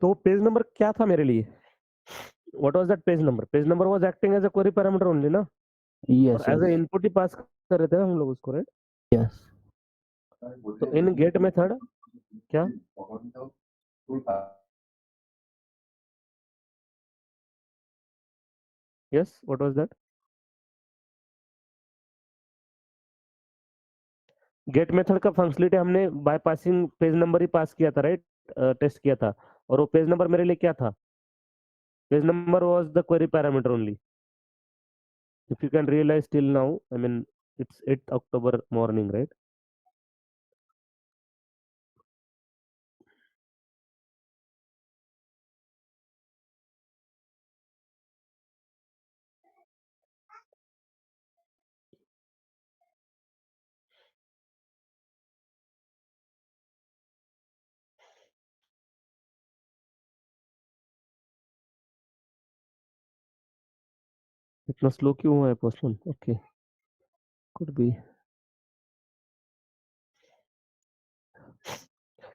तो page number क्या था मेरे लिए? What was that page number? Page number was acting as a query parameter only ना? और Yes, as a yes, input ही पास कर रहे थे ना हम लोग उसको, राइट? yes. तो इन गेट मेथड क्या? Yes, what was that? Get method का फंक्शनैलिटी हमने बाय पासिंग पेज नंबर ही पास किया था, राइट? टेस्ट किया था और वो पेज नंबर मेरे लिए क्या था? Page number was the query parameter only. If you can realise till now, I mean it's 8th October morning, right? इतना स्लो क्यों हुआ है पोस्टपोन? Okay, could be.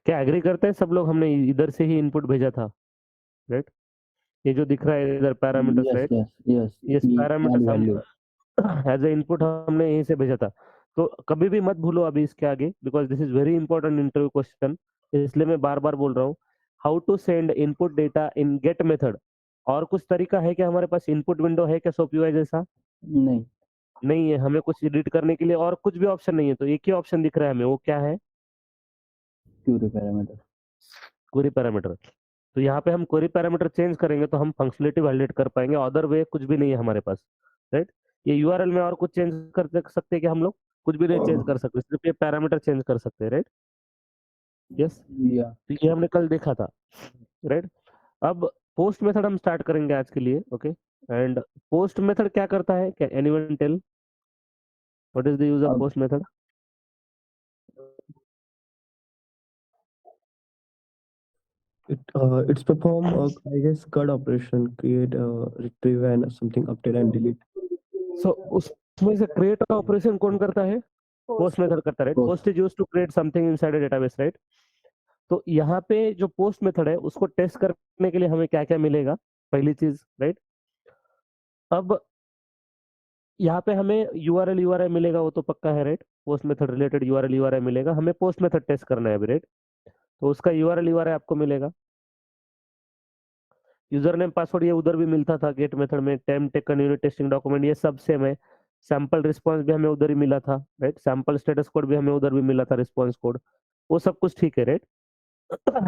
क्या एग्री करते हैं सब लोग? हमने इधर से ही इनपुट भेजा था, राइट? ये जो दिख रहा है इधर parameters, Yes, right? yes, yes. Yes, Equal parameters हम value. एज ए इनपुट हमने यहीं से भेजा था। तो कभी भी मत भूलो अभी इसके आगे, because this is very important interview question, इसलिए मैं बार बार बोल रहा हूँ। How to send input data in get method. और कुछ तरीका है क्या हमारे पास? इनपुट विंडो है क्या सोप यूआई जैसा? नहीं. नहीं है। हमें कुछ एडिट करने के लिए और कुछ भी ऑप्शन नहीं है, तो एक ही ऑप्शन दिख रहा है हमें, वो क्या है? Query parameter. Query parameter. तो यहाँ पे हम क्वेरी पैरामीटर चेंज करेंगे तो हम फंक्शनलिटी वैलिडेट कर पाएंगे, अदर वे कुछ भी नहीं है हमारे पास, राइट? ये यूआरएल में और कुछ चेंज कर सकते हैं क्या हम लोग? कुछ भी नहीं चेंज कर सकते, सिर्फ ये पैरामीटर चेंज कर सकते हैं, राइट? यस। Yeah. तो ये हमने कल देखा था, राइट? अब पोस्ट मेथड हम स्टार्ट करेंगे आज के लिए, ओके? एंड पोस्ट मेथड क्या करता है? क्या anyone tell what is the use of Uh, post method? It's perform I guess CUD operation, create, retrieve and something update and delete. सो उसमें से क्रिएट ऑपरेशन कौन करता है? पोस्ट मेथड करता है, right? Post. Post is used to create something inside a database, right? तो यहाँ पे जो पोस्ट मेथड है उसको टेस्ट करने के लिए हमें क्या क्या मिलेगा? पहली चीज, राइट? अब यहाँ पे हमें यूआरएल यूआरआई मिलेगा, वो तो पक्का है, right? Post method related URL URI मिलेगा, हमें पोस्ट मेथड टेस्ट करना है अभी, राइट? तो उसका यूआरएल यूआरआई आपको मिलेगा। यूजर नेम पासवर्ड ये उधर भी मिलता था गेट मेथड में, टेम टेकन यूनिट टेस्टिंग डॉक्यूमेंट ये सब सेम है। सैंपल रिस्पांस भी हमें उधर ही मिला था, राइट? सैंपल स्टेटस कोड भी हमें उधर भी मिला था, रिस्पांस कोड, वो सब कुछ ठीक है, राइट?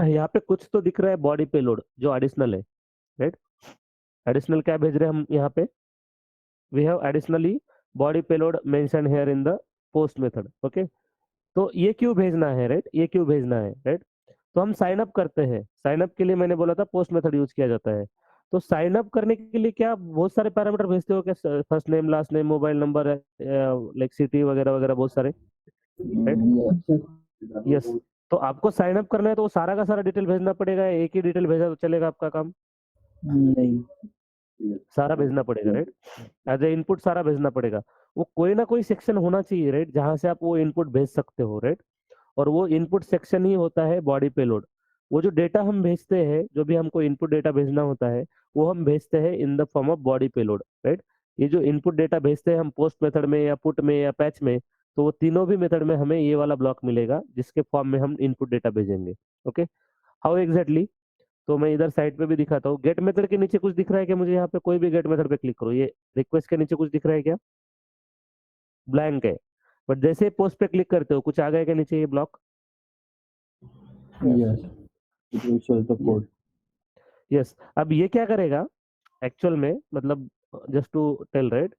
यहाँ पे कुछ तो दिख रहा है बॉडी पेलोड जो एडिशनल है, राइट? एडिशनल क्या भेज रहे हैं हम यहाँ पे? We have additionally body payload mention here in the post method, okay? तो ये क्यों भेजना है, राइट? ये क्यों भेजना है, राइट? तो हम साइन अप करते हैं, साइन अप के लिए मैंने बोला था पोस्ट मेथड यूज किया जाता है। तो साइन अप करने के लिए क्या बहुत सारे पैरामीटर भेजते हो क्या? First name, last name, mobile number, like city वगैरह वगैरह, बहुत सारे, राइट? Yes. यस। तो आपको साइन अप करना है तो वो सारा का सारा डिटेल भेजना पड़ेगा, एक ही डिटेल भेजा तो चलेगा आपका काम? नहीं. सारा भेजना पड़ेगा, राइट? एज ए इनपुट सारा भेजना पड़ेगा। वो कोई ना कोई सेक्शन होना चाहिए, राइट, जहां से आप वो इनपुट भेज सकते हो, राइट? और वो इनपुट सेक्शन ही होता है बॉडी पेलोड। वो जो डेटा हम भेजते हैं, जो भी हमको इनपुट डेटा भेजना होता है, वो हम भेजते हैं इन the form of body payload, right? ये जो इनपुट डेटा भेजते हैं हम पोस्ट मेथड में या पुट में या पैच में, तो वो तीनों भी मेथड में हमें ये वाला ब्लॉक मिलेगा जिसके फॉर्म में हम इनपुट डेटा भेजेंगे, ओके? How exactly? तो मैं इधर साइड पे भी दिखाता हूँ। गेट मेथड के नीचे कुछ दिख रहा है क्या मुझे? यहाँ पे कोई भी गेट मेथड पे क्लिक करो, ये रिक्वेस्ट के नीचे कुछ दिख रहा है क्या? ब्लैंक है। बट जैसे ही पोस्ट पे क्लिक करते हो कुछ आ गया क्या नीचे ये block? Yes. It will show the code. Yes. अब ये क्या करेगा एक्चुअल में, मतलब जस्ट टू टेल, राइट?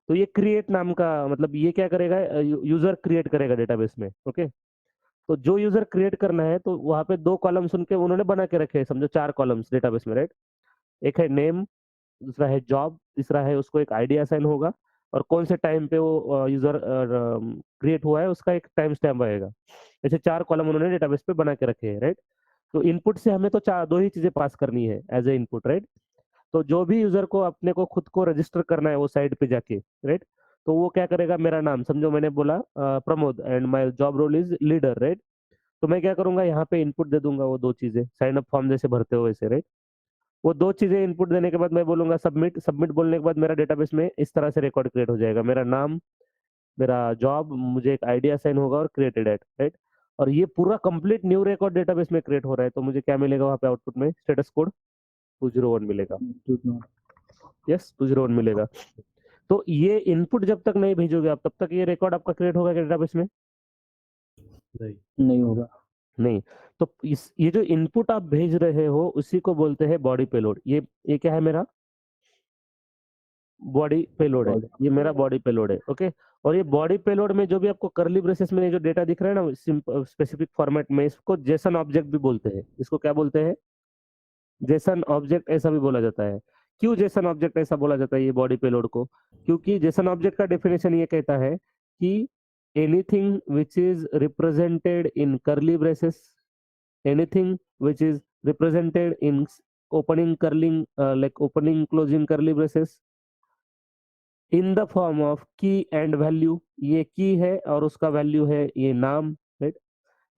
तो ये क्रिएट नाम का मतलब ये क्या करेगा? यूजर क्रिएट करेगा डेटाबेस में, ओके? तो जो यूजर क्रिएट करना है तो वहां पे दो कॉलम्स उनके उन्होंने बना के रखे हैं, समझो 4 कॉलम्स डेटाबेस में, राइट? एक है नेम, दूसरा है जॉब, तीसरा है उसको एक आईडी असाइन होगा, और कौन से टाइम पे वो यूजर क्रिएट हुआ है उसका एक टाइम स्टैम्प आएगा। ऐसे 4 कॉलम उन्होंने डेटाबेस पे बना के रखे हैं, राइट? तो इनपुट से हमें तो चार दो ही चीजें पास करनी है एज ए इनपुट, राइट? तो जो भी यूजर को अपने को खुद को रजिस्टर करना है वो साइट पे जाके, राइट? तो वो क्या करेगा? मेरा नाम समझो मैंने बोला Pramod and my job role is leader, right? तो मैं क्या करूंगा, यहाँ पे इनपुट दे दूंगा वो 2 चीजें, साइन अप फॉर्म जैसे भरते हो वैसे, राइट। वो 2 चीजें इनपुट देने के बाद मैं बोलूंगा सबमिट। सबमिट बोलने के बाद मेरा डेटाबेस में इस तरह से रिकॉर्ड क्रिएट हो जाएगा, मेरा नाम, मेरा जॉब, मुझे एक आईडी असाइन होगा और क्रिएटेड एट, राइट। और ये पूरा कंप्लीट न्यू रिकॉर्ड डेटाबेस में क्रिएट हो रहा है, तो मुझे क्या मिलेगा वहाँ पे आउटपुट में, स्टेटस कोड 201 मिलेगा। यस, 201 मिलेगा। तो ये इनपुट जब तक नहीं भेजोगे आप, तब तक ये रिकॉर्ड आपका क्रिएट होगा क्या डेटाबेस में? नहीं होगा। नहीं। तो ये जो इनपुट आप भेज रहे हो उसी को बोलते हैं बॉडी पेलोड। ये क्या है, मेरा बॉडी पेलोड है, ये मेरा बॉडी पेलोड है, ओके। और ये बॉडी पेलोड में जो भी आपको कर्ली ब्रेसेस में जो डेटा दिख रहा है ना स्पेसिफिक फॉर्मेट में, इसको जेसन ऑब्जेक्ट भी बोलते हैं। इसको क्या बोलते हैं? जेसन ऑब्जेक्ट ऐसा भी बोला जाता है। क्यों जेसन ऑब्जेक्ट ऐसा बोला जाता है ये बॉडी पेलोड को? क्योंकि जेसन ऑब्जेक्ट का डेफिनेशन ये कहता है कि anything which is represented in curly braces, anything which is represented in opening curling like opening closing curly braces in the form of key and value, ये key है और उसका value है ये नाम, right?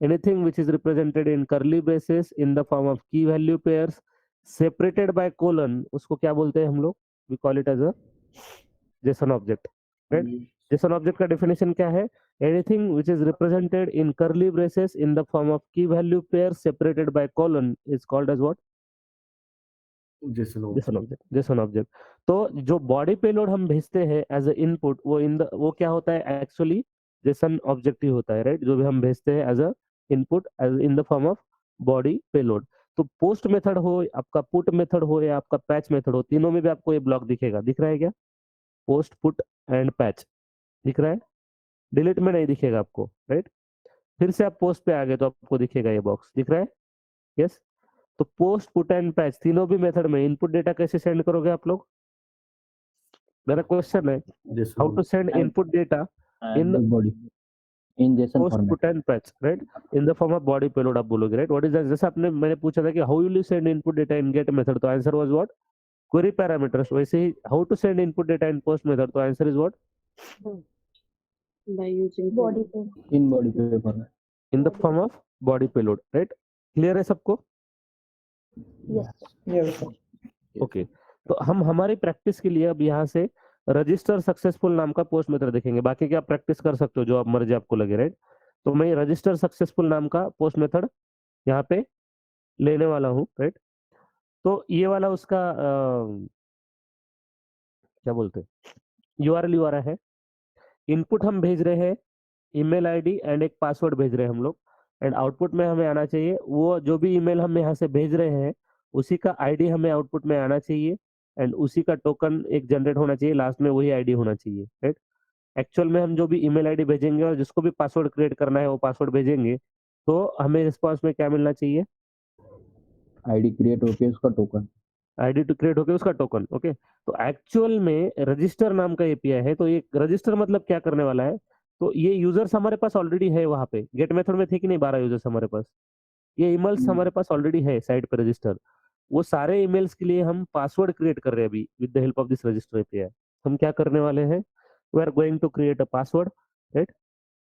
Anything which is represented in curly braces in the form of key value pairs separated by colon, उसको क्या बोलते हैं हम लोग? We call it as a JSON object, right? JSON object का definition क्या है? Anything which is represented in curly braces in the form of key value pair separated by colon is called as what? JSON object। JSON object। तो जो body payload हम भेजते हैं as a input, वो क्या होता है एक्चुअली? JSON ऑब्जेक्ट ही होता है, राइट। जो भी हम भेजते हैं as a input as in the form of body payload. तो पोस्ट मेथड हो, आपका पुट मेथड हो या आपका पैच मेथड हो, तीनों में भी आपको ये ब्लॉक दिखेगा। दिख रहा है क्या? पोस्ट, पुट एंड पैच दिख रहा है? डिलीट में नहीं दिखेगा आपको, राइट। फिर से आप पोस्ट पे आ गए तो आपको दिखेगा ये बॉक्स, दिख रहा है? यस। तो पोस्ट, पुट एंड पैच तीनों भी मेथड में इनपुट डेटा कैसे सेंड करोगे आप लोग? मेरा क्वेश्चन है, how to send input data in body in JSON post, format. Put and patch, right, in the form of body payload आप बोलोगे, राइट। What is that? जैसे आपने मैंने पूछा था कि how will you send input data in get method, तो answer was what? Query parameters. वैसे ही how to send input data in post method, तो answer is what? by using body payload. In body पे format. In the form of body payload, right. Clear है सबको? Yes. Okay. तो हम हमारी practice के लिए अब यहाँ से रजिस्टर सक्सेसफुल नाम का पोस्ट मेथड देखेंगे। बाकी क्या प्रैक्टिस कर सकते हो जो आप मर्जी आपको लगे, राइट। तो मैं रजिस्टर सक्सेसफुल नाम का पोस्ट मेथड यहाँ पे लेने वाला हूँ, राइट। तो ये वाला उसका क्या बोलते हैं, यूआरएल आ रहा है। इनपुट हम भेज रहे हैं ईमेल आईडी एंड एक पासवर्ड भेज रहे हैं हम लोग, एंड आउटपुट में हमें आना चाहिए वो जो भी ईमेल हम यहाँ से भेज रहे हैं उसी का आईडी हमें आउटपुट में आना चाहिए, एंड उसी का टोकन एक जनरेट होना चाहिए, लास्ट में वही आईडी होना चाहिए, राइट। एक्चुअल में हम जो भी ईमेल आईडी भेजेंगे और जिसको भी पासवर्ड क्रिएट करना है वो पासवर्ड भेजेंगे, तो हमें रिस्पॉन्स में क्या मिलना चाहिए? आईडी क्रिएट होके उसका टोकन। आईडी टू क्रिएट होके उसका टोकन, ओके। तो एक्चुअल में रजिस्टर नाम का एपीआई है। तो ये रजिस्टर मतलब क्या करने वाला है? तो ये यूजर्स हमारे पास ऑलरेडी है, वहां पे गेट मेथड में थे कि नहीं 12 यूजर्स हमारे पास, ये ईमेल्स हमारे पास ऑलरेडी है साइट पे रजिस्टर। वो सारे ईमेल्स के लिए हम पासवर्ड क्रिएट कर रहे हैं अभी with the help of this register API. हम क्या करने वाले हैं? We are going to create a password, right.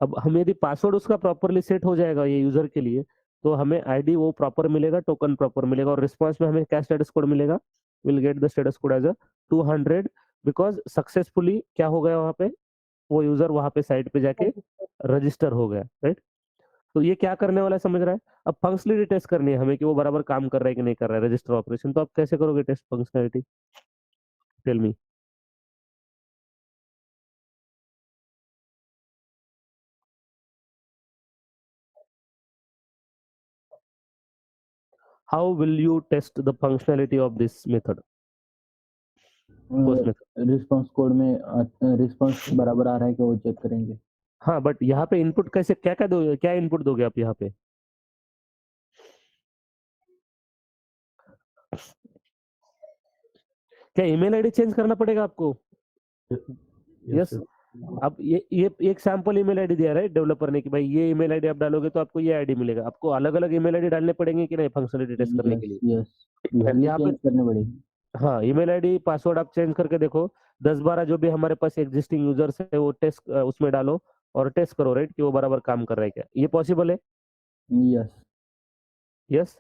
अब हम यदि पासवर्ड उसका प्रॉपरली सेट हो जाएगा ये यूजर के लिए, तो हमें आईडी वो प्रॉपर मिलेगा, टोकन प्रॉपर मिलेगा, और रिस्पॉन्स में हमें क्या स्टेटस कोड मिलेगा? Will get the status code as a 200 because successfully क्या हो गया वहां पे, वो यूजर वहां पे साइट पे जाके रजिस्टर हो गया, राइट। तो ये क्या करने वाला है समझ रहा है? अब फंक्शनलिटी टेस्ट करनी है हमें कि वो बराबर काम कर रहा है कि नहीं कर रहा है रजिस्टर ऑपरेशन। तो आप कैसे करोगे test functionality? Tell me. How will you test the functionality of this method? Post method. Response code में रिस्पांस बराबर आ रहा है कि वो चेक करेंगे। हाँ, बट यहाँ पे इनपुट कैसे, क्या क्या दोगे, क्या इनपुट दोगे आप यहाँ पे? क्या ईमेल आईडी चेंज करना पड़ेगा आपको? यस। अब ये एक सैंपल ईमेल आईडी दिया है डेवलपर ने कि भाई ये ईमेल आईडी आप डालोगे तो आपको ये आईडी मिलेगा। आपको अलग अलग ईमेल आईडी डालने पड़ेंगे कि नहीं फंक्शनलिटी टेस्ट करने के लिए? यस, यहाँ पे करने पड़ेगी। हाँ, ईमेल आईडी पासवर्ड आप चेंज करके देखो, 10-12 जो भी हमारे पास एग्जिस्टिंग यूजर्स है वो टेस्ट उसमें डालो और टेस्ट करो, राइट, कि वो बराबर काम कर रहा है क्या। ये पॉसिबल है? Yes. यस।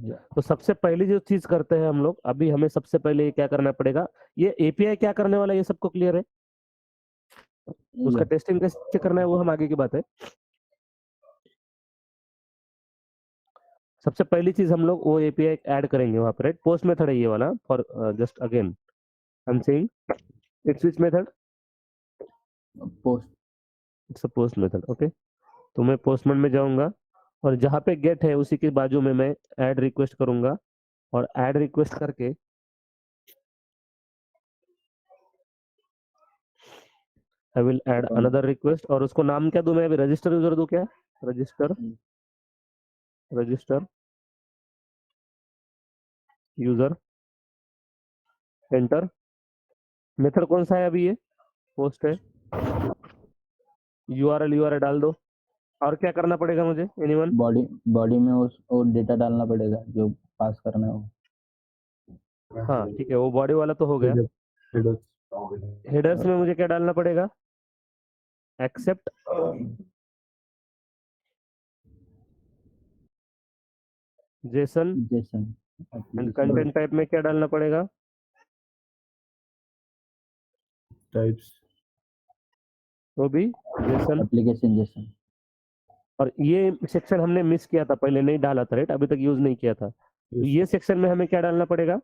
Yeah. तो सबसे पहली जो चीज करते हैं हम लोग, अभी हमें सबसे पहले क्या करना पड़ेगा, ये एपीआई क्या करने वाला है, ये सबको क्लियर है? उसका Yes. टेस्टिंग कैसे करना है वो हम आगे की बात है। सबसे पहली चीज हम लोग वो एपीआई ऐड करेंगे वहां पर, राइट? पोस्ट मेथड है ये वाला, for just again I am saying it's which method, Post. It's a post method. Okay, तो मैं पोस्टमैन में जाऊंगा और जहां पे गेट है उसी के बाजू में मैं ऐड रिक्वेस्ट करूंगा, और ऐड रिक्वेस्ट करके I will add another request, और उसको नाम क्या दूं मैं अभी, रजिस्टर यूजर दूं क्या? Register, register user, enter. Method कौन सा है अभी, ये पोस्ट है। यूआरएल डाल दो। और क्या करना पड़ेगा मुझे, एनीवन? बॉडी में उस और डेटा डालना पड़ेगा जो पास करना है वो। हाँ ठीक है, वो बॉडी वाला तो हो गया। हेडर्स में मुझे क्या डालना पड़ेगा? Accept JSON, JSON and content type में क्या डालना पड़ेगा? Types. वो भी जेसन। Application Jason. और ये सेक्शन हमने मिस किया था, पहले नहीं डाला था, राइट? अभी तक यूज नहीं किया था। तो ये सेक्शन में हमें क्या डालना पड़ेगा,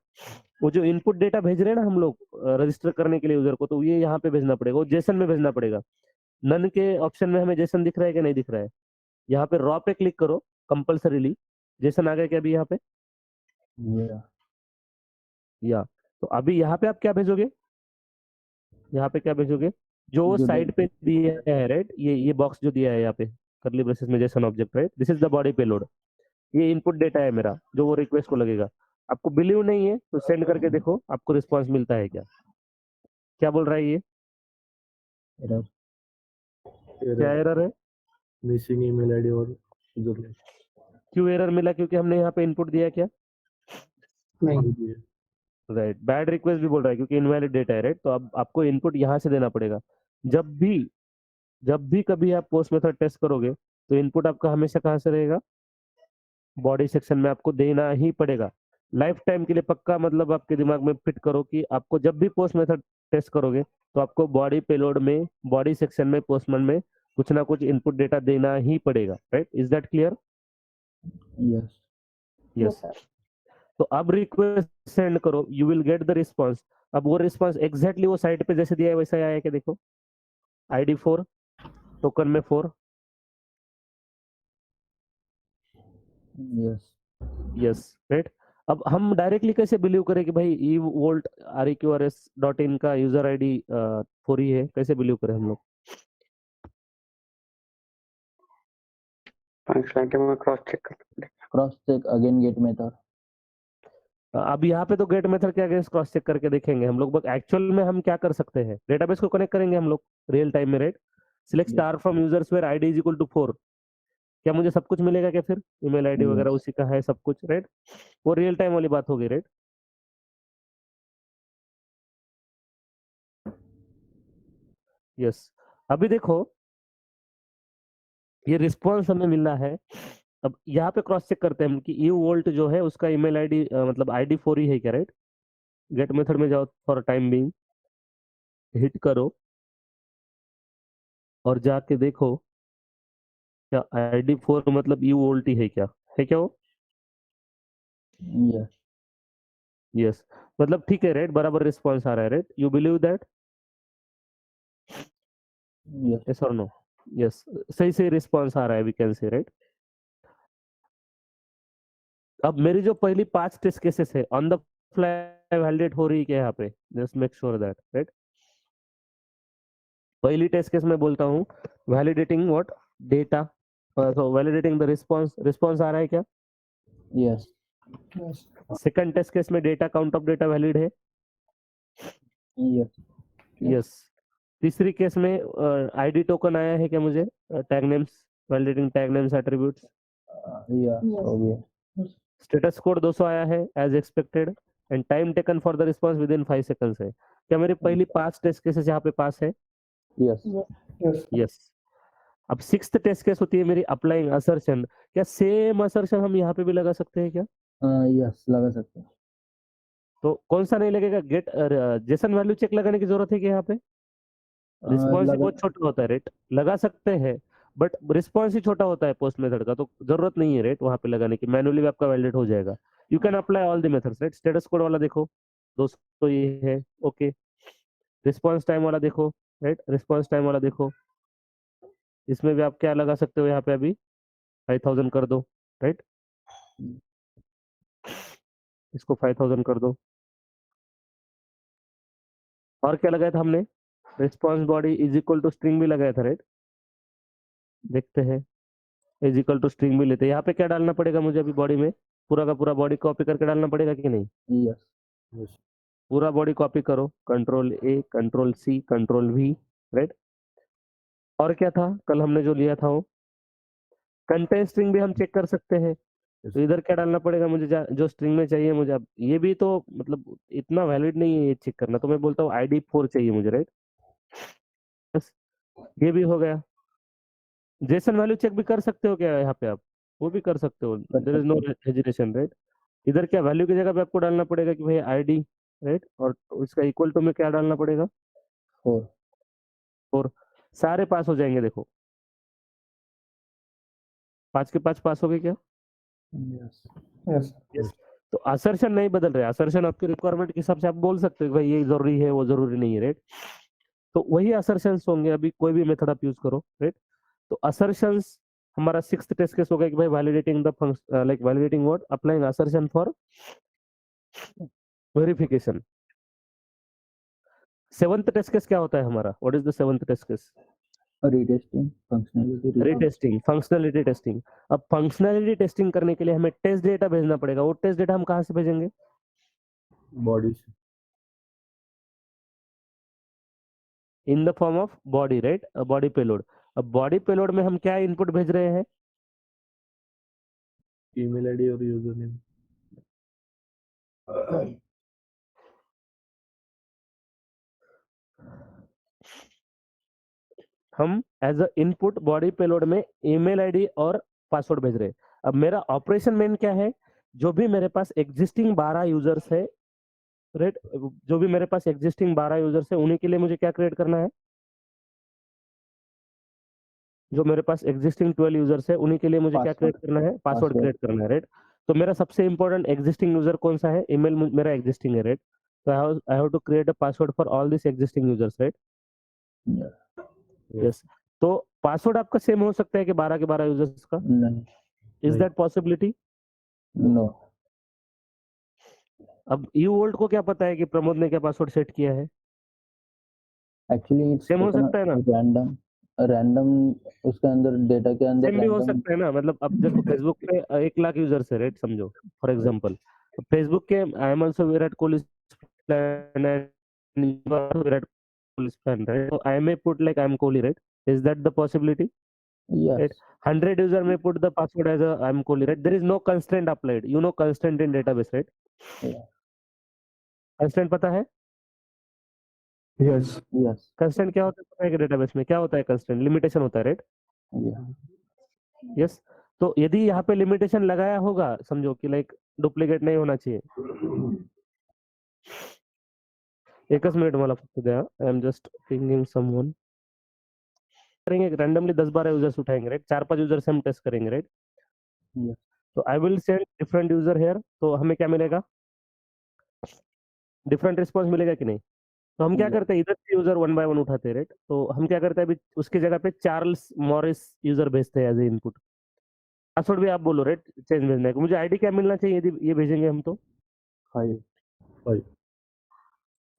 वो जो इनपुट डेटा भेज रहे हैं ना हम लोग रजिस्टर करने के लिए यूजर को, तो ये यहाँ पे भेजना पड़ेगा, वो जेसन में भेजना पड़ेगा। नन के ऑप्शन में हमें जेसन दिख रहा है कि नहीं दिख रहा है? यहाँ पे रॉ पे क्लिक करो कंपल्सरीली। जेसन आ गया क्या अभी यहाँ पे? या तो अभी यहाँ पे आप क्या भेजोगे, यहाँ पे क्या भेजोगे, जो वो जो साइड पे दिया है, राइट? ये बॉक्स जो दिया है यहाँ पे करली ब्रेसेस में Jason object, right? This is the body payload. ये इनपुट डेटा है मेरा जो वो रिक्वेस्ट को लगेगा। आपको बिलीव नहीं है तो सेंड करके देखो आपको रिस्पांस मिलता है क्या। क्या बोल रहा है ये, एरर। क्या एरर है? Missing email ID or username. क्यों एरर मिला? क्योंकि हमने यहाँ पे इनपुट दिया क्या, नहीं। राइट? बैड रिक्वेस्ट भी बोल रहा है क्योंकि इनवैलिड डेटा है, राइट? तो अब आपको इनपुट यहाँ से देना पड़ेगा। जब भी कभी आप पोस्ट मेथड टेस्ट करोगे तो इनपुट आपका हमेशा कहाँ से रहेगा, बॉडी सेक्शन में आपको देना ही पड़ेगा, लाइफ टाइम के लिए पक्का। मतलब आपके दिमाग में फिट करो कि आपको जब भी पोस्ट मेथड टेस्ट करोगे तो आपको बॉडी पेलोड में, बॉडी सेक्शन में, पोस्टमैन में कुछ ना कुछ इनपुट डेटा देना ही पड़ेगा, right? Is that clear? Yes. Yes. तो अब रिक्वेस्ट सेंड करो, you will get the response. अब वो रिस्पॉन्स एग्जैक्टली वो साइट पे जैसे दिया है वैसा ही आया क्या, देखो ID 4, टोकन में 4। यस। Yes, right? अब हम डायरेक्टली कैसे बिलीव करें कि भाई ई वोल्ट REQRS.in का यूजर ID 4 ही है? कैसे बिलीव करें हम लोग? Cross check again get method. अब यहाँ पे तो गेट मेथड के अगेंस्ट क्रॉस चेक करके देखेंगे हम लोग, बट एक्चुअल में हम क्या कर सकते हैं, डेटाबेस को कनेक्ट करेंगे हम लोग रियल टाइम में, right? Select star from users where ID is equal to 4। क्या मुझे सब कुछ मिलेगा क्या फिर? ईमेल ID वगैरह उसी का है सब कुछ, राइट? वो रियल टाइम वाली बात होगी, राइट? यस। अभी देखो ये रिस्पॉन्स हमें मिला है। अब यहाँ पे क्रॉस चेक करते हैं हम कि यू वोल्ट जो है उसका ईमेल ID मतलब ID 4 ही है क्या, राइट? गेट मेथड में जाओ, फॉर टाइम बीइंग हिट करो और जाके देखो क्या ID 4 मतलब यू वोल्ट ही है क्या, है क्या वो? यस। यस, मतलब ठीक है, राइट? बराबर रिस्पॉन्स आ रहा है, right? You believe that? Yes. Yes और नो? यस, सही सही रिस्पॉन्स आ रहा है, वी कैन से, राइट? अब मेरी जो पहली 5 टेस्ट केसेस है ऑन द फ्लाई वैलिडेट हो रही है क्या यहाँ पे, just make sure that, right? पहली टेस्ट केस में बोलता हूँ validating what, data, so validating the response, response आ रहा है क्या? यस। सेकंड टेस्ट केस में data, count of data valid है? यस। यस। तीसरी केस में ID टोकन आया है क्या मुझे, tag names, validating tag names attributes. हो गया। स्टेटस कोड 200 आया है as expected, and time taken for the response within 5 seconds है। क्या मेरी पहली 5 टेस्ट केसेस यहाँ पे पास है? यस। यस। अब सिक्स्थ टेस्ट केस होती है मेरी अप्लाइंग असर्शन। क्या सेम असर्शन हम यहाँ पे भी लगा सकते हैं क्या? यस, लगा सकते हैं। तो कौन सा नहीं लगेगा? गेट जेसन वैल्यू चेक लगाने की जरूरत है कि यहाँ पे? रिस्पॉन्स ही लगा बहुत छोटा होता है रेट, लगा सकते हैं बट रिस्पॉन्स ही छोटा होता है पोस्ट मेथड का, तो जरूरत नहीं है रेट वहां पे लगाने की, मैनुअली आपका वैलिडेट हो जाएगा। You can apply all the methods right. Status code वाला देखो 200 ये है, ओके। रिस्पॉन्स टाइम वाला देखो राइट, रिस्पॉन्स टाइम वाला देखो, इसमें भी आप क्या लगा सकते हो यहाँ पे अभी 5000 कर दो राइट, इसको 5000 कर दो। और क्या लगाया था हमने? Response body is equal to string भी लगाया था राइट, देखते हैं। इज इक्वल टू स्ट्रिंग भी लेते हैं। यहाँ पे क्या डालना पड़ेगा मुझे अभी बॉडी में? पूरा का पूरा बॉडी कॉपी करके डालना पड़ेगा कि नहीं? यस। पूरा बॉडी कॉपी करो, control A, control C, control V right. और क्या था कल हमने जो लिया था वो कंटेंट स्ट्रिंग भी हम चेक कर सकते हैं। तो इधर क्या डालना पड़ेगा मुझे, जो स्ट्रिंग में चाहिए मुझे? अब ये भी तो मतलब इतना वैलिड नहीं है ये चेक करना, तो मैं बोलता हूँ ID4 चाहिए मुझे राइट। बस ये भी हो गया। जेसन वैल्यू चेक भी कर सकते हो क्या यहाँ पे आप? वो भी कर सकते हो, there is no hesitation right. इधर क्या वैल्यू की जगह पे आपको डालना पड़ेगा कि भाई ID राइट, और उसका इक्वल टू में क्या डालना पड़ेगा? 4। 4। सारे पास हो जाएंगे देखो, 5 के 5 पास हो गए क्या? यस। यस। यस। तो असर्शन नहीं बदल रहे, असर्शन आपकी रिक्वायरमेंट के हिसाब से आप बोल सकते हो कि भाई ये जरूरी है वो जरूरी नहीं है राइट। तो वही असर्शंस होंगे, अभी कोई भी मेथड आप यूज करो राइट। तो असर्शंस हमारा सिक्स्थ टेस्ट केस हो गया कि भाई validating the function, like validating what, applying assertion for verification. Seventh test case क्या होता है हमारा? What is the seventh test case? Retesting, functionality retesting, functionality testing. अब फंक्शनलिटी टेस्टिंग करने के लिए हमें टेस्ट डेटा भेजना पड़ेगा। वो टेस्ट डेटा हम कहाँ से भेजेंगे? बॉडी से। In the form of body right, body payload. अब बॉडी पेलोड में हम क्या इनपुट भेज रहे हैं? ईमेल आईडी और यूजर नेम। हम as a input body payload में ईमेल आईडी और पासवर्ड भेज रहे हैं। अब मेरा ऑपरेशन मेन क्या है? जो भी मेरे पास एग्जिस्टिंग 12 यूजर्स है राइट, जो भी मेरे पास एग्जिस्टिंग 12 यूजर्स है उन्हीं के लिए मुझे क्या क्रिएट करना है? जो मेरे पास एग्जिस्टिंग 12 यूजर्स है उन्हीं के लिए मुझे क्या क्रिएट करना है? पासवर्ड क्रिएट करना है राइट। तो मेरा सबसे इंपॉर्टेंट एग्जिस्टिंग यूजर कौन सा है? ईमेल मेरा एग्जिस्टिंग है राइट। तो I have to create a password for all this existing users right. Yes. तो पासवर्ड आपका सेम हो सकता है कि 12 के 12 यूजर्स का? नहीं। Is that possibility? नो। अब यू वोल्ट को क्या पता है कि प्रमोद ने क्या पासवर्ड सेट किया है? एक्चुअली इट्स सेम हो सकता है ना? रैंडम। रैंडम उसके अंदर, डेटा के अंदर सेम भी हो रैंडम। सकता है ना, मतलब अब देखो फेसबुक पे 1 लाख यूजर्स है राइट, समझो फॉर एग्जांपल। तो फेसबुक के I am also Virat Kohli fan and Virat Kohli fan right, तो I may put like I am Kohli right. Is that the possibility right? Yes. 100 user may put the password as a I'm Kohli right. There is no constraint applied, you know constraint in database right. Yeah. Constraint पता है? Yes. Yes. Constant क्या होता है पता है कि database में क्या होता है? कंस्टेंट लिमिटेशन होता है राइट। यस। तो यदि यहाँ पे लिमिटेशन लगाया होगा, समझो कि लाइक डुप्लीकेट नहीं होना चाहिए। एकच मिनिट मला फक्त द्या, I am just pinging someone. करेंगे रैंडमली 10-12 यूजर्स उठाएंगे राइट, 4-5 यूजर से हम टेस्ट करेंगे राइट। Yes. तो I will send different user here, तो हमें क्या मिलेगा? डिफरेंट रिस्पॉन्स मिलेगा कि नहीं? तो हम क्या Yeah. करते हैं, इधर से यूजर 1 बाय 1 उठाते हैं राइट। तो हम क्या करते हैं अभी उसकी जगह पे चार्ल्स मॉरिस यूजर भेजते हैं एज ए इनपुट। पासवर्ड भी आप बोलो राइट, चेंज भेजना है। मुझे आईडी क्या मिलना चाहिए यदि ये भेजेंगे हम तो? 5.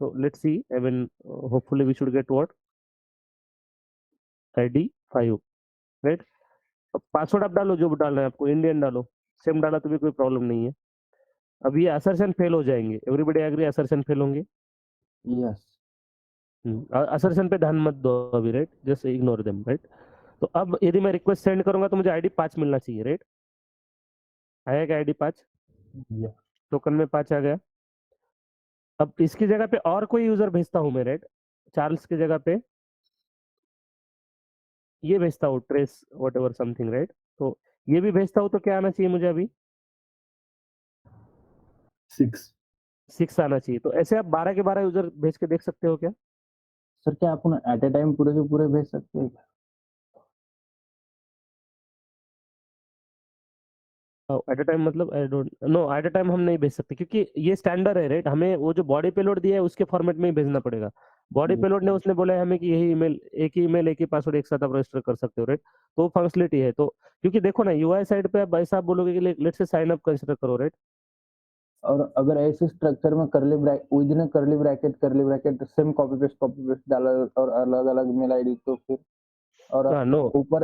So let's see, I mean hopefully we should get what? ID 5 right. अब पासवर्ड आप डालो जो डालना है आपको, इंडियन डालो, सेम डाला तो भी कोई प्रॉब्लम नहीं है। अब ये असर्शन फेल हो जाएंगे, एवरीबॉडी एग्री असर्शन फेल होंगे। यस। असर्शन पे ध्यान मत दो अभी right, just ignore them right. तो अब यदि मैं रिक्वेस्ट सेंड करूंगा तो मुझे आईडी 5 मिलना चाहिए राइट। आया क्या आईडी 5? Yeah. टोकन में 5 आ गया। अब इसकी जगह पे और कोई यूजर भेजता हूं मैं राइट, चार्ल्स की जगह पे ये भेजता हूँ ट्रेस व्हाटएवर समथिंग, राइट? तो ये भी भेजता हूँ तो क्या आना चाहिए मुझे अभी? 6. 6 आना चाहिए। तो ऐसे आप 12 के 12 यूज़र भेज के देख सकते हो क्या? सर क्या अपन एट अ टाइम पूरे के पूरे भेज सकते हैं क्या? एट अ टाइम मतलब आई don't no, at a time हम नहीं भेज सकते क्योंकि ये स्टैंडर्ड है, राइट? हमें वो जो बॉडी पेलोड दिया है उसके फॉर्मेट में ही भेजना पड़ेगा। बॉडी जी। पेलोड ने उसने बोला है हमें कि यही ईमेल, एक ही पासवर्ड एक साथ आप रजिस्टर कर सकते हो, राइट? तो फंक्शनलिटी है। तो क्योंकि देखो ना, यूआई साइड पे आप ऐसा आप बोलोगे कि let's say sign up consider करो, राइट? और अगर ऐसे स्ट्रक्चर में within curly bracket same copy paste डाला और अलग-अलग मेल आईडी तो फिर और नो,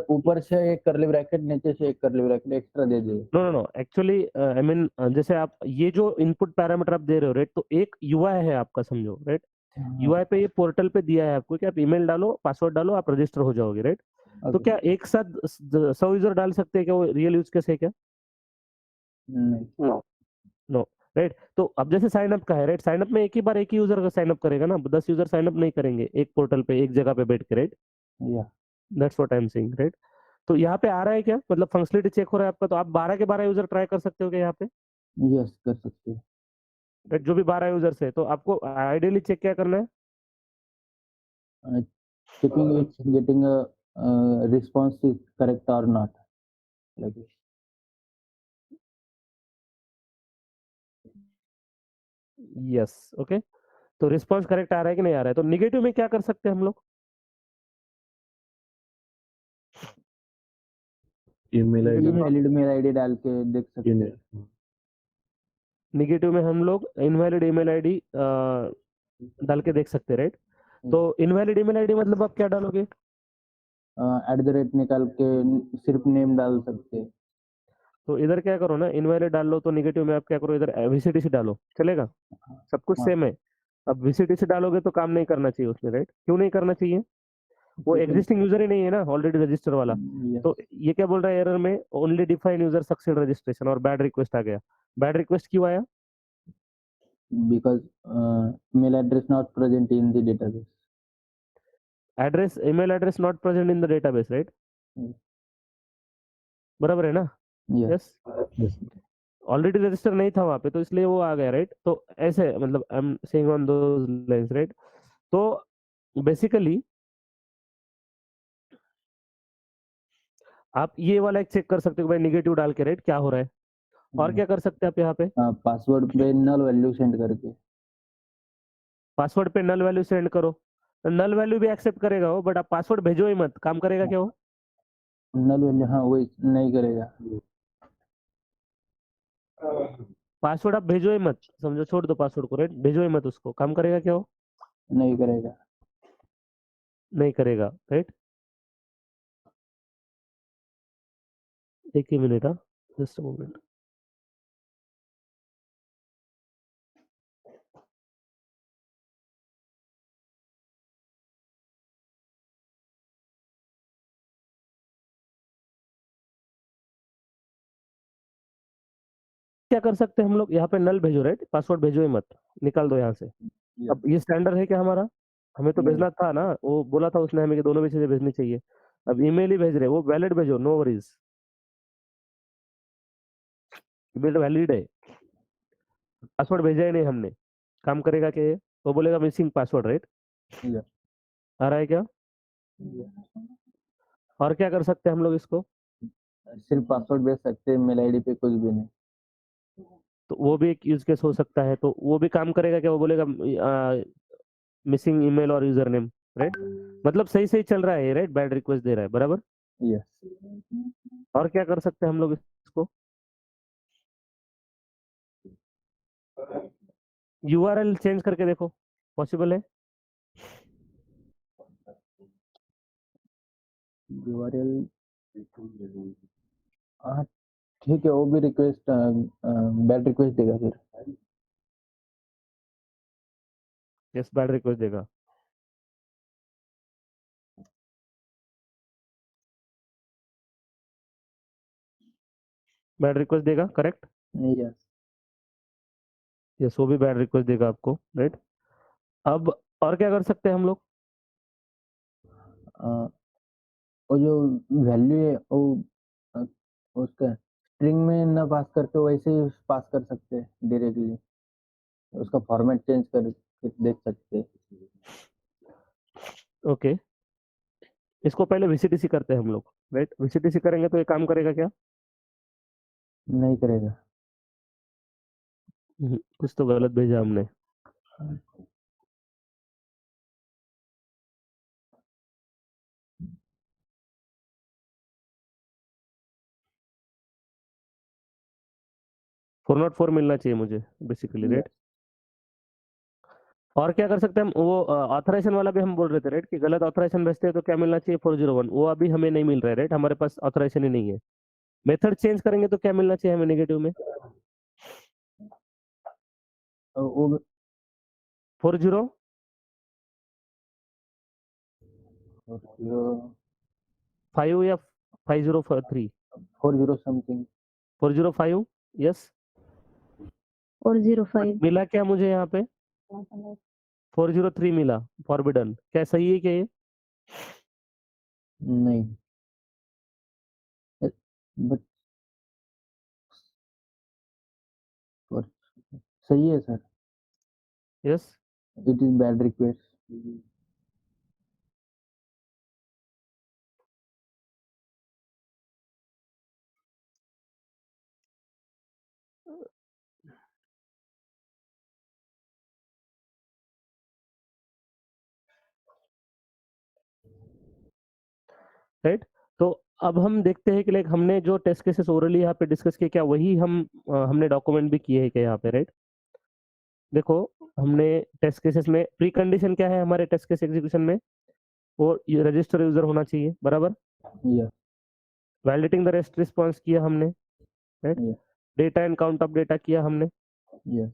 ऊपर से एक कर्ली ब्रैकेट नीचे से एक कर्ली ब्रैकेट एक्स्ट्रा दे दिए। नो, एक्चुअली आई मीन जैसे आप ये जो इनपुट पैरामीटर आप दे रहे हो, राइट? तो एक यूआई है आपका, समझो, राइट? हाँ, यूआई पे ये पोर्टल पे दिया है आपको कि आप ईमेल डालो, पासवर्ड डालो, आप रजिस्टर हो जाओगे, राइट? तो ओके। क्या एक साथ 100 यूज़र डाल सकते हैं क्या? वो रियल यूज़ केस है क्या? नहीं। No, no, right? तो अब जैसे साइन अप का है, राइट? साइन अप में एक ही बार एक ही यूज़र का साइन अप करेगा ना, 10 यूज़र साइन अप नहीं करेंगे एक पोर्टल पे, एक जगह पे बैठ के, राइट? या that's what I am saying, right? तो यहाँ पे आ रहा है क्या? मतलब फंक्शनलिटी चेक हो रहा है आपका, तो आप 12 के 12 यूज़र ट्राई कर सकते हो क्या यहाँ पे? यस कर सकते हैं। राइट, जो भी 12 यूज़र्स है, तो आपको आइडियली चेक क्या करना है? Checking it's getting a response is correct और नॉट लाइक यस, ओके। तो रिस्पॉन्स करेक्ट आ रहा है कि नहीं आ रहा है? तो नेगेटिव में क्या कर सकते हैं हम लोग? Email ID invalid mail ID डाल के देख सकते हैं। नेगेटिव में हम लोग इनवैलिड ईमेल आईडी डाल के देख सकते हैं, राइट? तो इनवैलिड ईमेल आईडी मतलब आप क्या डालोगे? एट द रेट निकाल के सिर्फ नेम डाल सकते हैं। तो इधर क्या करो ना, इनवैलिड डाल लो, तो नेगेटिव में आप क्या करो, इधर वीसीटीसी डालो, चलेगा? सब कुछ हाँ, सेम है। अब वीसीटीसी डालोगे तो काम नहीं करना चाहिए उसमें, राइट? क्यों नहीं करना चाहिए? वो क्योंकि एग्जिस्टिंग यूजर ही नहीं है ना, ऑलरेडी रजिस्टर वाला। यस तो ये क्या बोल रहा है एरर में? Only define user succeed registration, और बैड रिक्वेस्ट आ गया। बैड रिक्वेस्ट क्यों आया? Because mail address not present in the database. Address, email address not present in the database, right? बराबर है ना? Yes yes. ऑलरेडी रजिस्टर नहीं था वहाँ पे, तो इसलिए वो आ गया, राइट? तो ऐसे मतलब I am saying on those lines, right? तो बेसिकली आप ये वाला एक चेक कर सकते हो भाई, नेगेटिव डाल के, राइट? क्या हो रहा है? और क्या कर सकते हैं आप यहाँ पे? पासवर्ड पे नल वैल्यू सेंड करके। पासवर्ड पे नल वैल्यू सेंड करो। नल वैल्यू भी एक्सेप्ट करेगा वो, बट आप पासवर्ड भेजो ही मत, काम करेगा क्या वो? नल वैल्यू हाँ वही नहीं करेगा। पासवर्ड आप भेजो ही मत, समझो, छोड़ दो पासवर्ड को, राइट? भेजो ही मत उसको, काम करेगा क्या वो? नहीं करेगा। नहीं करेगा, राइट? एक ही मिनट, हाँ, जस्ट अ मोमेंट। क्या कर सकते हैं हम लोग यहाँ पे? नल भेजो, राइट? पासवर्ड भेजो ही मत, निकाल दो यहाँ से। अब ये स्टैंडर्ड है क्या हमारा? हमें तो नहीं भेजना था ना, वो बोला था उसने हमें कि दोनों में चीजें भेजनी चाहिए। अब ईमेल ही भेज रहे, वो वैलिड भेजो, नो वरीज, ईमेल वैलिड है। पासवर्ड भेजा ही नहीं हमने, काम करेगा क्या ये? वो बोलेगा मिसिंग पासवर्ड, राइट? या आ रहा है क्या? और क्या कर सकते हैं हम लोग इसको? सिर्फ पासवर्ड भेज सकते हैं मेल आईडी पे कुछ भी नहीं। तो वो भी एक यूज केस हो सकता है, तो वो भी काम करेगा क्या? वो बोलेगा मिसिंग ईमेल और यूजर नेम, राइट? मतलब सही सही चल रहा है ये, राइट? बैड रिक्वेस्ट दे रहा है, बराबर? यस और क्या कर सकते हैं हम लोग इसको? यूआरएल चेंज करके देखो, पॉसिबल है? यूआरएल हाँ ठीक है वो भी रिक्वेस्ट बैड रिक्वेस्ट देगा फिर। यस, बैड रिक्वेस्ट देगा। बैड रिक्वेस्ट देगा, करेक्ट? यस यस, वो भी बैड रिक्वेस्ट देगा आपको, राइट? अब और क्या कर सकते हैं हम लोग? वो जो वैल्यू है वो अ, उसका स्ट्रिंग में ना पास करके वैसे ही पास कर सकते हैं डायरेक्टली, उसका फॉर्मेट चेंज कर देख सकते हैं। ओके, इसको पहले VCTC करते हैं हम लोग, राइट। VCTC करेंगे तो ये काम करेगा क्या? नहीं करेगा। कुछ तो गलत भेजा हमने। फोर नॉट फोर मिलना चाहिए मुझे बेसिकली, राइट। और क्या कर सकते हैं हम? वो ऑथराइजेशन वाला भी हम बोल रहे थे, राइट, कि गलत ऑथराइजेशन भेजते हैं तो क्या मिलना चाहिए? 401। वो अभी हमें नहीं मिल रहा है, राइट, हमारे पास ऑथराइजेशन ही नहीं है। मेथड चेंज करेंगे तो क्या मिलना चाहिए हमें नेगेटिव में? वो 40 5 या 503? 40 समथिंग 405, यस। 405. मिला क्या मुझे यहाँ पे? 403 मिला, फॉरबिडन। क्या सही है क्या ये? नहीं, बट सही है sir. Yes. It is bad request. Right. तो अब हम देखते हैं कि लाइक हमने जो टेस्ट केसेस ओरली यहाँ पे डिस्कस किए, क्या वही हमने डॉक्यूमेंट भी किए हैं क्या यहाँ पे, राइट। देखो, हमने टेस्ट केसेस में प्री कंडीशन क्या है हमारे टेस्ट केस एग्जीक्यूशन में? वो रजिस्टर यूजर होना चाहिए, बराबर। Yes validating the rest response किया हमने, right. Yes data and count of data किया हमने। यस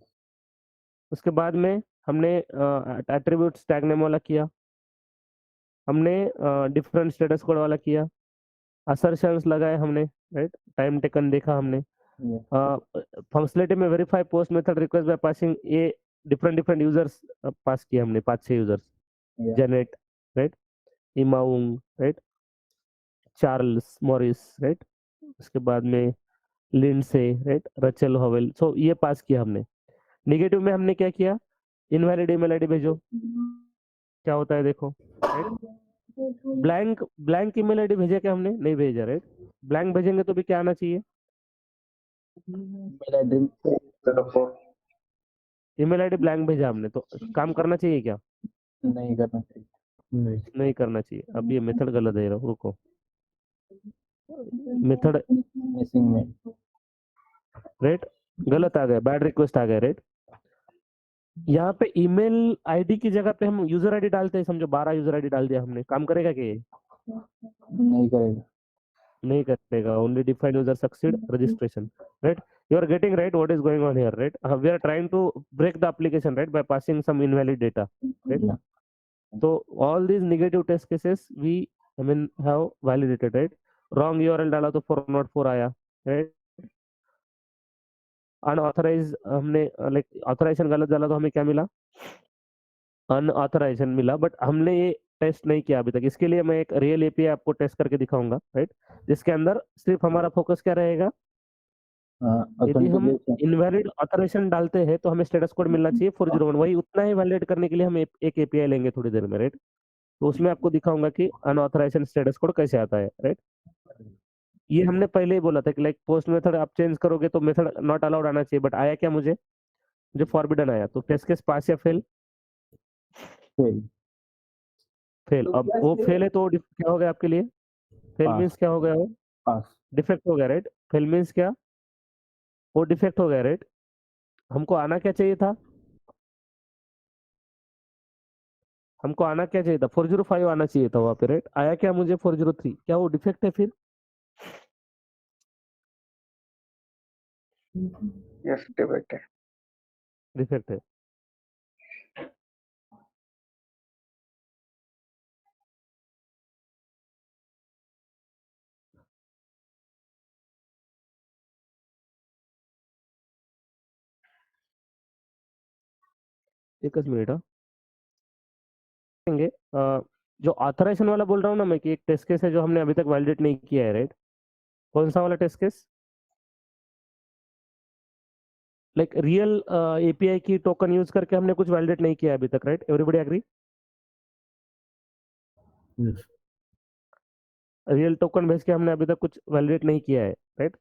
उसके बाद में हमने एट्रीब्यूट्स टैग नेम वाला किया, हमने डिफरेंट स्टेटस कोड वाला किया, असर्शंस लगाए हमने, राइट। टाइम टेकन देखा हमने। फंक्शनलिटी में verify post method request by passing ये डिफरेंट डिफरेंट यूजर्स पास किए हमने, 5-6 यूजर्स। Yes Janet, right. इमाउंग, राइट। Charles Morris, right. उसके बाद में Lindsey, right. Rachel Howell. So ये पास किया हमने। नेगेटिव में हमने क्या किया? इनवैलिड ईमेल आईडी भेजो। क्या होता है देखो, right. Blank blank email ID भेजा क्या हमने? नहीं भेजा, राइट। ब्लैंक भेजेंगे तो भी क्या आना चाहिए? मेरा ड्रीम ईमेल आईडी ब्लैंक भेजा हमने, तो काम करना चाहिए क्या? नहीं करना चाहिए। नहीं नहीं करना चाहिए। अब ये मेथड गलत है, रुको। मेथड, मिसिंग में। राइट, गलत आ गया, बैड रिक्वेस्ट आ गया, राइट। यहाँ पे ईमेल आईडी की जगह पे हम यूजर आईडी डालते हैं, समझो 12 यूजर आईडी डाल दिया हमने, काम करेगा क्या ये? नहीं करेगा। नहीं करेगा। Only defined user succeed registration, right. You are getting right what is going on here, right? We are trying to break the application, right, by passing some invalid data, right? Yeah. So all these negative test cases we, I mean, have validated, right? Wrong URL डाला तो 404 आया, right? Unauthorized हमने like authorisation गलत डाला तो हमें क्या मिला? अनऑथराइजेशन मिला। बट हमने ये टेस्ट नहीं किया अभी तक। इसके लिए मैं एक रियल एपीआई आपको टेस्ट करके दिखाऊंगा, राइट, जिसके अंदर सिर्फ हमारा फोकस क्या रहेगा? यदि हम ऑथेंटिकेशन। इनवैलिड ऑथराइजेशन डालते हैं तो हमें स्टेटस कोड मिलना चाहिए 401। वही उतना ही वैलिडेट करने के लिए हम एक एपीआई लेंगे थोड़ी देर में, राइट। तो उसमें आपको दिखाऊंगा कि अनऑथराइजेशन स्टेटस कोड कैसे आता है, राइट। ये हमने पहले ही बोला था कि लाइक पोस्ट मेथड आप चेंज करोगे तो मेथड नॉट अलाउड आना चाहिए, बट आया क्या मुझे फॉरबिडन आया। तो टेस्ट केस पास या फेल? फेल। फेल। अब वो फेल है तो क्या हो गया आपके लिए? Fail pass. मीन्स क्या हो गया? वो पास। डिफेक्ट हो गया, राइट। फेल मीन्स क्या? वो डिफेक्ट हो गया, राइट। हमको आना क्या चाहिए था? हमको आना क्या चाहिए था? 405 आना चाहिए था वहां पे, राइट। आया क्या मुझे? 403। क्या वो डिफेक्ट है फिर? यस डिफेक्ट है। डिफेक्ट है। एक मिनट, हाँ। देखेंगे, जो ऑथराइजेशन वाला बोल रहा हूँ ना मैं, कि एक टेस्ट केस है जो हमने अभी तक वैलिडेट नहीं किया है, राइट? कौन सा वाला test case? Like real API key token use करके हमने कुछ वैलिडेट नहीं किया है अभी तक, right? Everybody agree? Yes. Real token भेज के हमने अभी तक कुछ वैलिडेट नहीं किया है, राइट?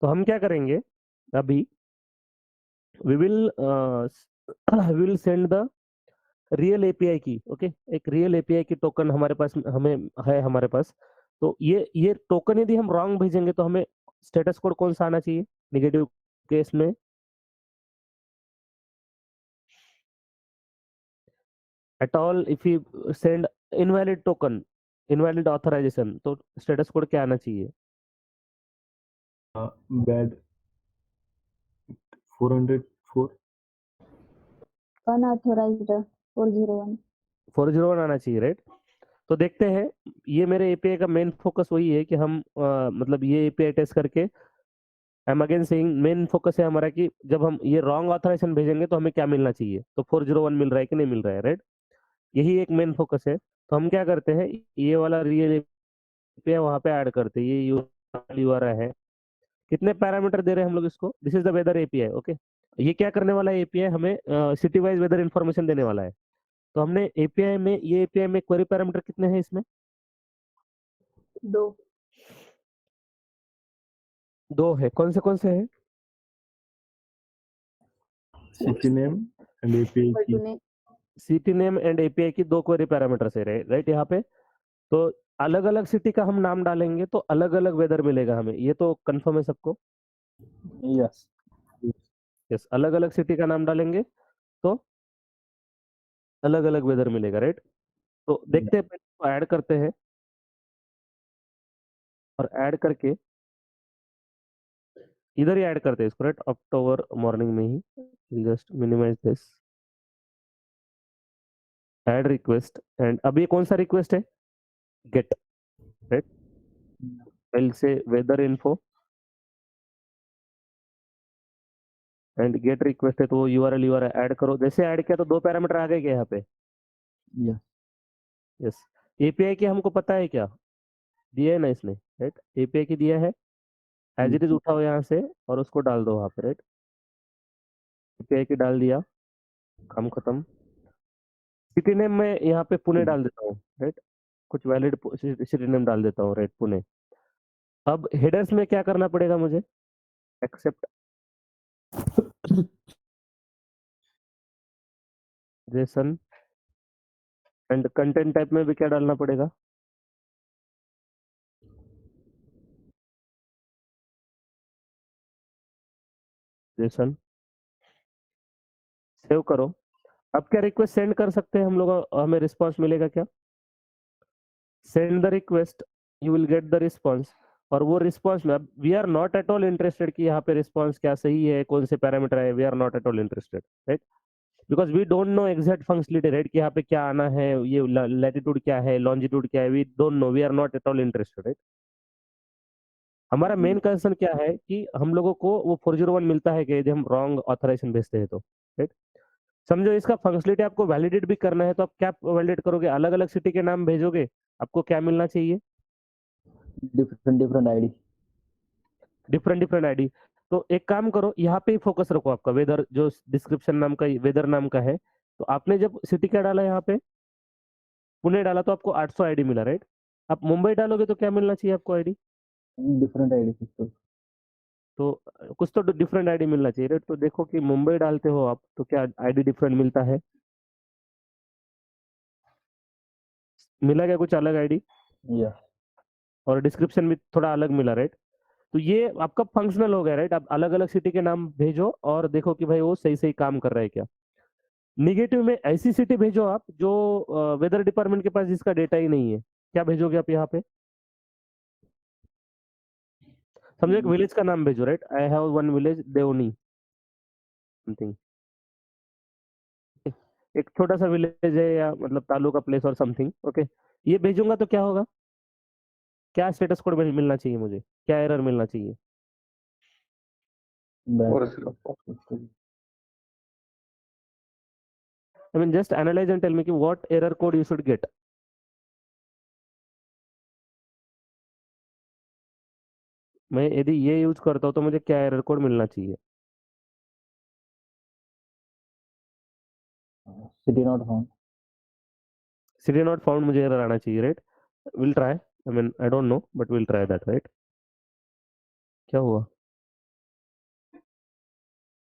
तो हम क्या करेंगे अभी, we will send the real API key, okay? एक रियल एपीआई की टोकन हमारे पास हमें है हमारे पास। तो ये टोकन यदि हम रॉन्ग भेजेंगे तो हमें स्टेटस कोड कौन सा आना चाहिए नेगेटिव केस में? At all if you send invalid token, invalid authorization, तो स्टेटस कोड क्या आना चाहिए? Bad 404. Unauthorized 401. 401 आना चाहिए, राइट? तो देखते हैं, ये मेरे एपीआई का मेन फोकस वही है कि हम मतलब ये एपीआई टेस्ट करके, I am again saying, main focus है हमारा कि जब हम ये रॉन्ग ऑथराइजेशन भेजेंगे तो हमें क्या मिलना चाहिए, तो 401 मिल रहा है कि नहीं मिल रहा है, राइट? यही एक मेन फोकस है। तो हम क्या करते हैं, ये वाला रियल एपीआई वहां पे ऐड करते हैं, ये यूआरआई है। कितने पैरामीटर दे रहे हैं हम लोग इसको? This is the weather API, okay? ये क्या करने वाला है एपीआई, हमें सिटी वाइज वेदर इन्फॉर्मेशन देने वाला है। तो हमने एपीआई में, ये एपीआई में क्वेरी पैरामीटर कितने हैं इसमें? 2. दो है। कौन से हैं? City name and API key. Tune. City name and API की दो क्वेरी पैरामीटर से, राइट? यहाँ पे तो अलग अलग सिटी का हम नाम डालेंगे तो अलग अलग वेदर मिलेगा हमें, ये तो कंफर्म है सबको? यस। यस, अलग अलग सिटी का नाम डालेंगे तो अलग अलग वेदर मिलेगा, राइट? तो देखते हैं, पहले ऐड करते हैं, और ऐड करके इधर ही ऐड करते हैं इसको, राइट? अक्टूबर मॉर्निंग में ही, just minimise this, add request, and अब ये कौन सा रिक्वेस्ट है? Get, right? फाइल से weather info and get request है, तो वो यूआरएल ऐड करो। जैसे ऐड किया तो दो पैरामीटर आ गए क्या यहाँ पे? यस। यस। एपीआई की हमको पता है क्या दिया है ना इसने, राइट? एपीआई की दिया है, एज इट इज उठाओ यहाँ से और उसको डाल दो वहाँ पे, राइट? एपीआई की डाल दिया, काम खत्म। सिटी नेम में यहाँ पे पुणे डाल देता हूँ, राइट? कुछ वैलिड सिटी नेम डाल देता हूँ, राइट? पुणे। अब हेडर्स में क्या करना पड़ेगा मुझे? Accept JSON, and content type में भी क्या डालना पड़ेगा? जेसन। सेव करो। अब क्या रिक्वेस्ट सेंड कर सकते हैं हम लोग, हमें रिस्पांस मिलेगा क्या? Send the request, you will get the response. और वो रिस्पांस में अब we are not at all interested कि यहाँ पे रिस्पांस क्या सही है, कौन से पैरामीटर है, we are not at all interested, right? Because we don't know exact functionality, right? कि यहाँ पे क्या आना है, ये लैटिट्यूड क्या है, लॉन्जिट्यूड क्या है, we don't know, we are not at all interested, right? हमारा मेन कंसर्न क्या है कि हम लोगों को वो 401 मिलता है कि यदि हम रॉन्ग ऑथराइजेशन भेजते हैं तो, राइट? समझो इसका फंक्शनलिटी आपको वैलिडेट भी करना है, तो आप क्या वैलिडेट करोगे? अलग अलग सिटी के नाम भेजोगे, आपको क्या मिलना चाहिए? Different ID. Different ID. तो एक काम करो, यहाँ पे ही फोकस रखो आपका, वेदर जो डिस्क्रिप्शन नाम का, वेदर नाम का है। तो आपने जब सिटी क्या डाला यहाँ पे, पुणे डाला, तो आपको 800 आईडी मिला, राइट? आप मुंबई डालोगे तो क्या मिलना चाहिए आपको आईडी? Different ID system. तो कुछ तो डिफरेंट आईडी मिलना चाहिए, राइट? तो देखो कि मुंबई डालते हो आप तो क्या आईडी डिफरेंट मिलता है? मिला क्या कुछ अलग आईडी? यस। और डिस्क्रिप्शन भी थोड़ा अलग मिला, राइट? तो ये आपका फंक्शनल हो गया, राइट? आप अलग अलग सिटी के नाम भेजो और देखो कि भाई वो सही सही काम कर रहा है क्या। निगेटिव में ऐसी सिटी भेजो आप जो वेदर डिपार्टमेंट के पास जिसका डेटा ही नहीं है। क्या भेजोगे आप यहाँ पे? समझो एक विलेज का नाम भेजो, right? I have one village Devni something, एक छोटा सा विलेज है या मतलब तालुका प्लेस और समथिंग, ओके? ये भेजूंगा तो क्या होगा? क्या स्टेटस कोड मिलना चाहिए मुझे? क्या एरर मिलना चाहिए? I mean, just analyze and tell me कि what error code you should get. मैं यदि ये यूज करता हूँ तो मुझे क्या एरर कोड मिलना चाहिए? City not found. City not found मुझे एरर आना चाहिए, right? Will try, I mean I don't know but will try that, right? क्या हुआ?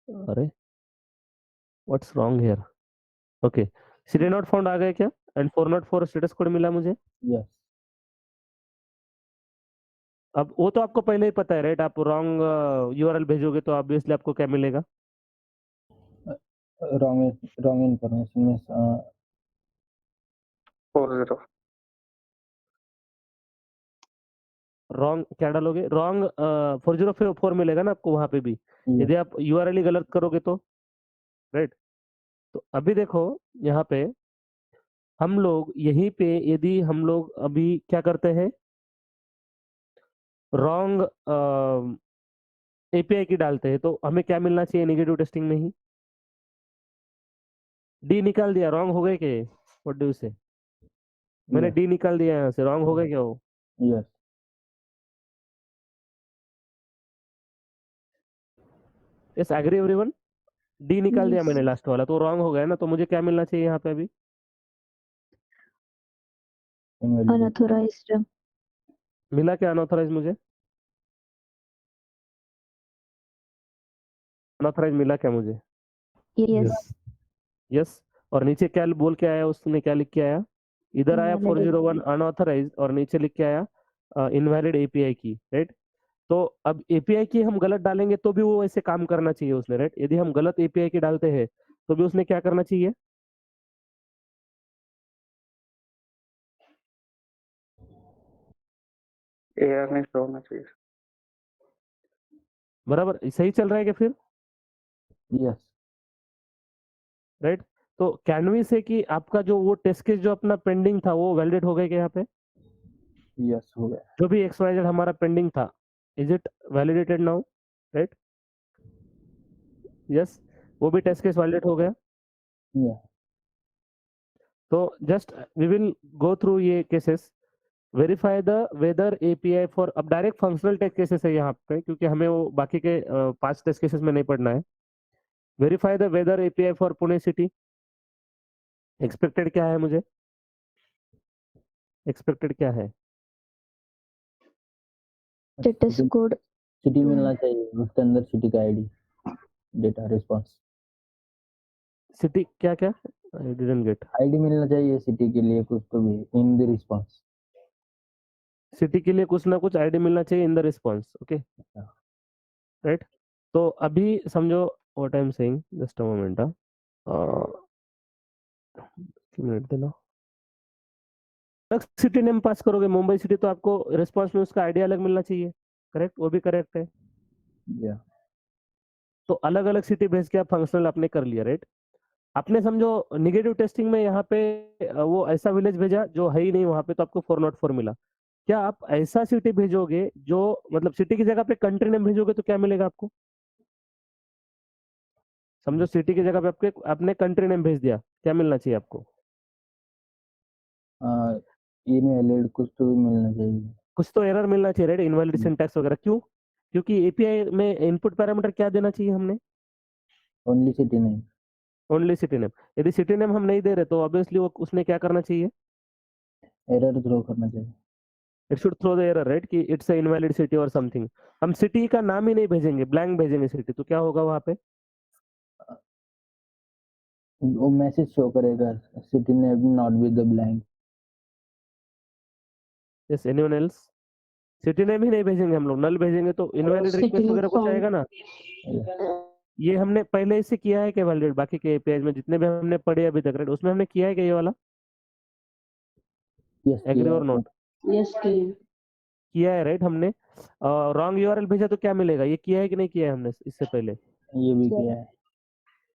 अरे what's wrong here? Okay, city not found आ गए क्या? एंड 404 स्टेटस कोड मिला मुझे। यस, अब वो तो आपको पहले ही पता है, राइट? आप रॉन्ग यूआरएल भेजोगे तो ऑब्वियसली आपको क्या मिलेगा? रॉन्ग इन्फॉर्मेशन में 40 रॉन्ग क्या डालोगे? रॉन्ग 404 मिलेगा ना आपको वहां पे भी, यस, यदि आप यूआरएल ही गलत करोगे तो, राइट? तो अभी देखो यहाँ पे हम लोग यहीं पे यदि हम लोग अभी क्या करते हैं, रॉन्ग एपीआई की डालते हैं तो हमें क्या मिलना चाहिए नेगेटिव टेस्टिंग में ही? डी निकाल दिया, रॉन्ग हो गए क्या? व्हाट डू यू से? मैंने डी निकाल दिया यहाँ से, रॉन्ग हो गए क्या वो? Yes, yes, agree everyone? D निकाल दिया Yes. मैंने लास्ट वाला, तो रॉन्ग हो गया ना, तो मुझे क्या मिलना चाहिए यहाँ पे अभी? Unauthorized. मिला क्या अनऑथराइज मुझे? अनऑथराइज मिला क्या मुझे? Yes. यस। और नीचे क्या बोल के आया, उसने क्या लिख के आया? इधर आया Invalid 401 अनऑथराइज और नीचे लिख के आया इनवैलिड एपीआई की, राइट? तो अब एपीआई की हम गलत डालेंगे तो भी वो ऐसे काम करना चाहिए उसने, राइट? यदि हम गलत एपीआई की डालते हैं तो भी उसने क्या करना चाहिए? एआर नहीं शो होना चाहिए। बराबर सही चल रहा है क्या फिर? Yes, right? तो कैनवी से कि आपका जो वो टेस्ट केस जो अपना पेंडिंग था वो वैलिडेट हो गया क्या यहाँ पे? यस हो गया। जो भी XYZ हमारा पेंडिंग था, is it validated now, right? Yes, वो भी टेस्ट केस वैलिडेट हो गया। या तो just we will go through ये cases, verify the weather API for, अब डायरेक्ट फंक्शनल टेस्ट केसेस है यहाँ पे क्योंकि हमें वो बाकी के 5 टेस्ट केसेस में नहीं पढ़ना है। Verify the weather API for Pune city. Expected क्या है मुझे? एक्सपेक्टेड क्या है? Status code. सिटी मिलना चाहिए, उसके अंदर सिटी का आईडी, डेटा रिस्पांस सिटी क्या क्या? I didn't get. आईडी मिलना चाहिए सिटी के लिए कुछ तो भी इन द रिस्पांस। सिटी के लिए कुछ ना कुछ आईडी मिलना चाहिए in the response, okay, right? तो अभी समझो what I am saying, just a moment, minute देना। सिटी नेम पास करोगे मुंबई सिटी तो आपको रिस्पॉन्स में उसका आइडिया अलग मिलना चाहिए, करेक्ट? वो भी करेक्ट है। या तो अलग अलग सिटी भेज के आप फंक्शनल आपने कर लिया, राइट? आपने समझो निगेटिव टेस्टिंग में यहाँ पे वो ऐसा विलेज भेजा जो है ही नहीं वहां पे, तो आपको 404 मिला। क्या आप ऐसा सिटी भेजोगे जो मतलब सिटी की जगह पे कंट्री नेम भेजोगे तो क्या मिलेगा आपको? समझो सिटी की जगह पे आपके आपने कंट्री नेम भेज दिया, क्या मिलना चाहिए आपको? इनवैलिड कुछ तो भी मिलना चाहिए। कुछ तो एरर मिलना चाहिए, राइट? इनवैलिड सिंटैक्स वगैरह, क्यों? क्योंकि एपीआई में इनपुट पैरामीटर क्या देना चाहिए हमने? ओनली सिटी नहीं, ओनली सिटी नेम। यदि सिटी नेम हम नहीं दे रहे तो ऑब्वियसली वो उसने क्या करना चाहिए? एरर थ्रो करना चाहिए। It should throw the error, right? कि इट्स अ इनवैलिड सिटी और समथिंग। हम सिटी का नाम ही नहीं भेजेंगे, ब्लैंक भेजेंगे सिटी, तो क्या होगा वहां पे? वो मैसेज शो करेगा city name not with the blank. Yes, anyone else? City name ही नहीं भेजेंगे हम लोग, नल भेजेंगे तो इनवैलिड रिक्वेस्ट वगैरह कुछ आएगा ना? ये हमने पहले से किया है क्या वैलिडेट? बाकी के एपीआई में जितने भी हमने पढ़े अभी तक, राइट? उसमें हमने किया है क्या ये वाला? यस एग्री और नोट? Yes, किया है, राइट? हमने रॉन्ग यूआरएल भेजा तो क्या मिलेगा? ये किया है कि नहीं किया है हमने इससे पहले? ये भी किया है।